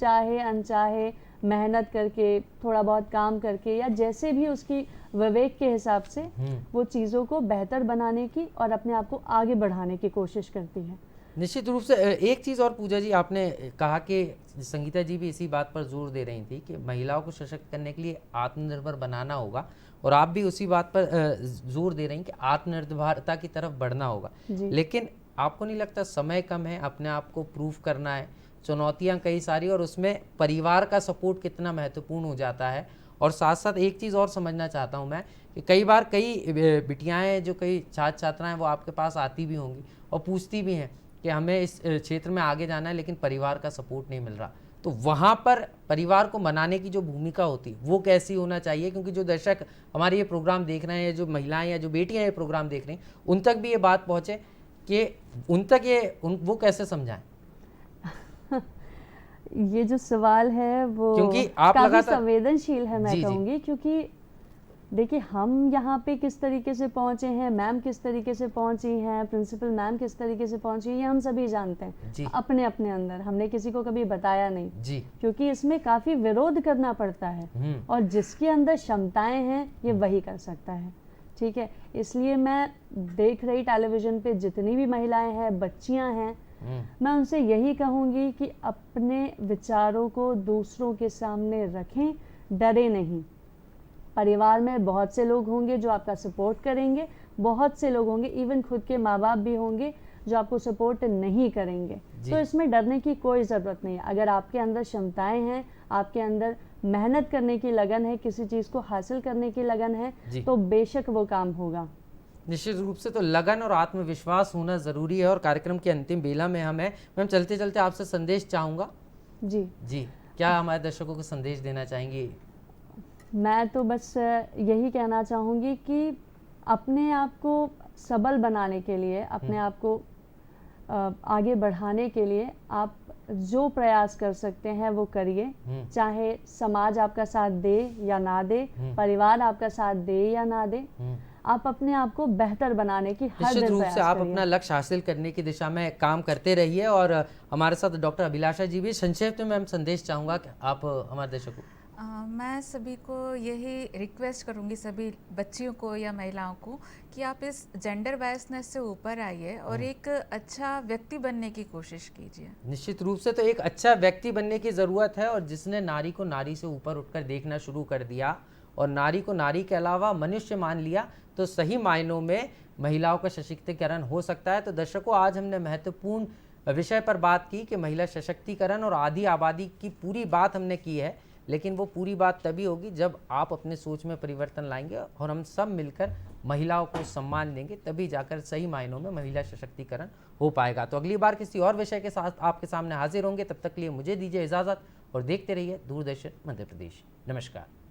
चाहे अनचाहे मेहनत करके, थोड़ा बहुत काम करके, या जैसे भी उसकी विवेक के हिसाब से वो चीज़ों को बेहतर बनाने की और अपने आप को आगे बढ़ाने की कोशिश करती है। निश्चित रूप से। एक चीज़ और पूजा जी, आपने कहा कि संगीता जी भी इसी बात पर जोर दे रही थी कि महिलाओं को सशक्त करने के लिए आत्मनिर्भर बनाना होगा, और आप भी उसी बात पर जोर दे रही हैं कि आत्मनिर्भरता की तरफ बढ़ना होगा। लेकिन आपको नहीं लगता समय कम है, अपने आप को प्रूव करना है, चुनौतियां कई सारी, और उसमें परिवार का सपोर्ट कितना महत्वपूर्ण हो जाता है। और साथ साथ एक चीज़ और समझना चाहता हूं मैं कि कई बार कई बिटियाएँ जो कई छात्र छात्राएँ वो आपके पास आती भी होंगी और पूछती भी हैं कि हमें इस क्षेत्र में आगे जाना है लेकिन परिवार का सपोर्ट नहीं मिल रहा। तो वहाँ पर परिवार को मनाने की जो भूमिका होती है वो कैसी होना चाहिए, क्योंकि जो दर्शक हमारे ये प्रोग्राम देख रहे हैं, जो महिलाएं या जो बेटियां ये प्रोग्राम देख रही हैं, उन तक भी ये बात पहुँचे कि उन तक वो कैसे समझाएं। ये जो सवाल है वो क्योंकि आप काफी संवेदनशील है, मैं कहूँगी, क्योंकि देखिए हम यहाँ पे किस तरीके से पहुँचे हैं, मैम किस तरीके से पहुँची हैं, प्रिंसिपल मैम किस तरीके से पहुँची हैं, ये हम सभी जानते हैं अपने अपने अंदर। हमने किसी को कभी बताया नहीं, क्योंकि इसमें काफ़ी विरोध करना पड़ता है, और जिसके अंदर क्षमताएं हैं ये वही कर सकता है। ठीक है, इसलिए मैं देख रही टेलीविज़न पे जितनी भी महिलाएं हैं, बच्चियाँ हैं, मैं उनसे यही कहूँगी कि अपने विचारों को दूसरों के सामने रखें, डरे नहीं। परिवार में बहुत से लोग होंगे जो आपका सपोर्ट करेंगे, बहुत से लोग होंगे, इवन खुद के माँ बाप भी होंगे जो आपको सपोर्ट नहीं करेंगे। तो इसमें डरने की कोई ज़रूरत नहीं है। अगर आपके अंदर क्षमताएं हैं, आपके अंदर मेहनत करने की लगन है, किसी चीज़ को हासिल करने की लगन है, तो बेशक वो काम होगा। निश्चित रूप से। तो लगन और आत्मविश्वास होना ज़रूरी है। और कार्यक्रम के अंतिम बेला में हम हैं, मैम चलते चलते आपसे संदेश चाहूँगा। जी, क्या हमारे दर्शकों को संदेश देना चाहेंगी? मैं तो बस यही कहना चाहूँगी कि अपने आप को सबल बनाने के लिए, अपने आप को आगे बढ़ाने के लिए आप जो प्रयास कर सकते हैं वो करिए। चाहे समाज आपका साथ दे या ना दे, परिवार आपका साथ दे या ना दे, आप अपने आप को बेहतर बनाने की हर दिन प्रयास करिए। आप अपना लक्ष्य हासिल करने की दिशा में काम करते रहिए। और हमारे साथ डॉक्टर अभिलाषा जी भी। संक्षेप में मैं संदेश चाहूँगा कि आप हमारे दर्शकों को। मैं सभी को यही रिक्वेस्ट करूंगी, सभी बच्चियों को या महिलाओं को, कि आप इस जेंडर बायसनेस से ऊपर आइए और एक अच्छा व्यक्ति बनने की कोशिश कीजिए। निश्चित रूप से। तो एक अच्छा व्यक्ति बनने की ज़रूरत है, और जिसने नारी को नारी से ऊपर उठकर देखना शुरू कर दिया और नारी को नारी के अलावा मनुष्य मान लिया, तो सही मायनों में महिलाओं का सशक्तिकरण हो सकता है। तो दर्शकों, आज हमने महत्वपूर्ण विषय पर बात की कि महिला सशक्तिकरण और आधी आबादी की पूरी बात हमने की है, लेकिन वो पूरी बात तभी होगी जब आप अपने सोच में परिवर्तन लाएंगे और हम सब मिलकर महिलाओं को सम्मान देंगे, तभी जाकर सही मायनों में महिला सशक्तिकरण हो पाएगा। तो अगली बार किसी और विषय के साथ आपके सामने हाजिर होंगे, तब तक के लिए मुझे दीजिए इजाज़त और देखते रहिए दूरदर्शन मध्य प्रदेश। नमस्कार।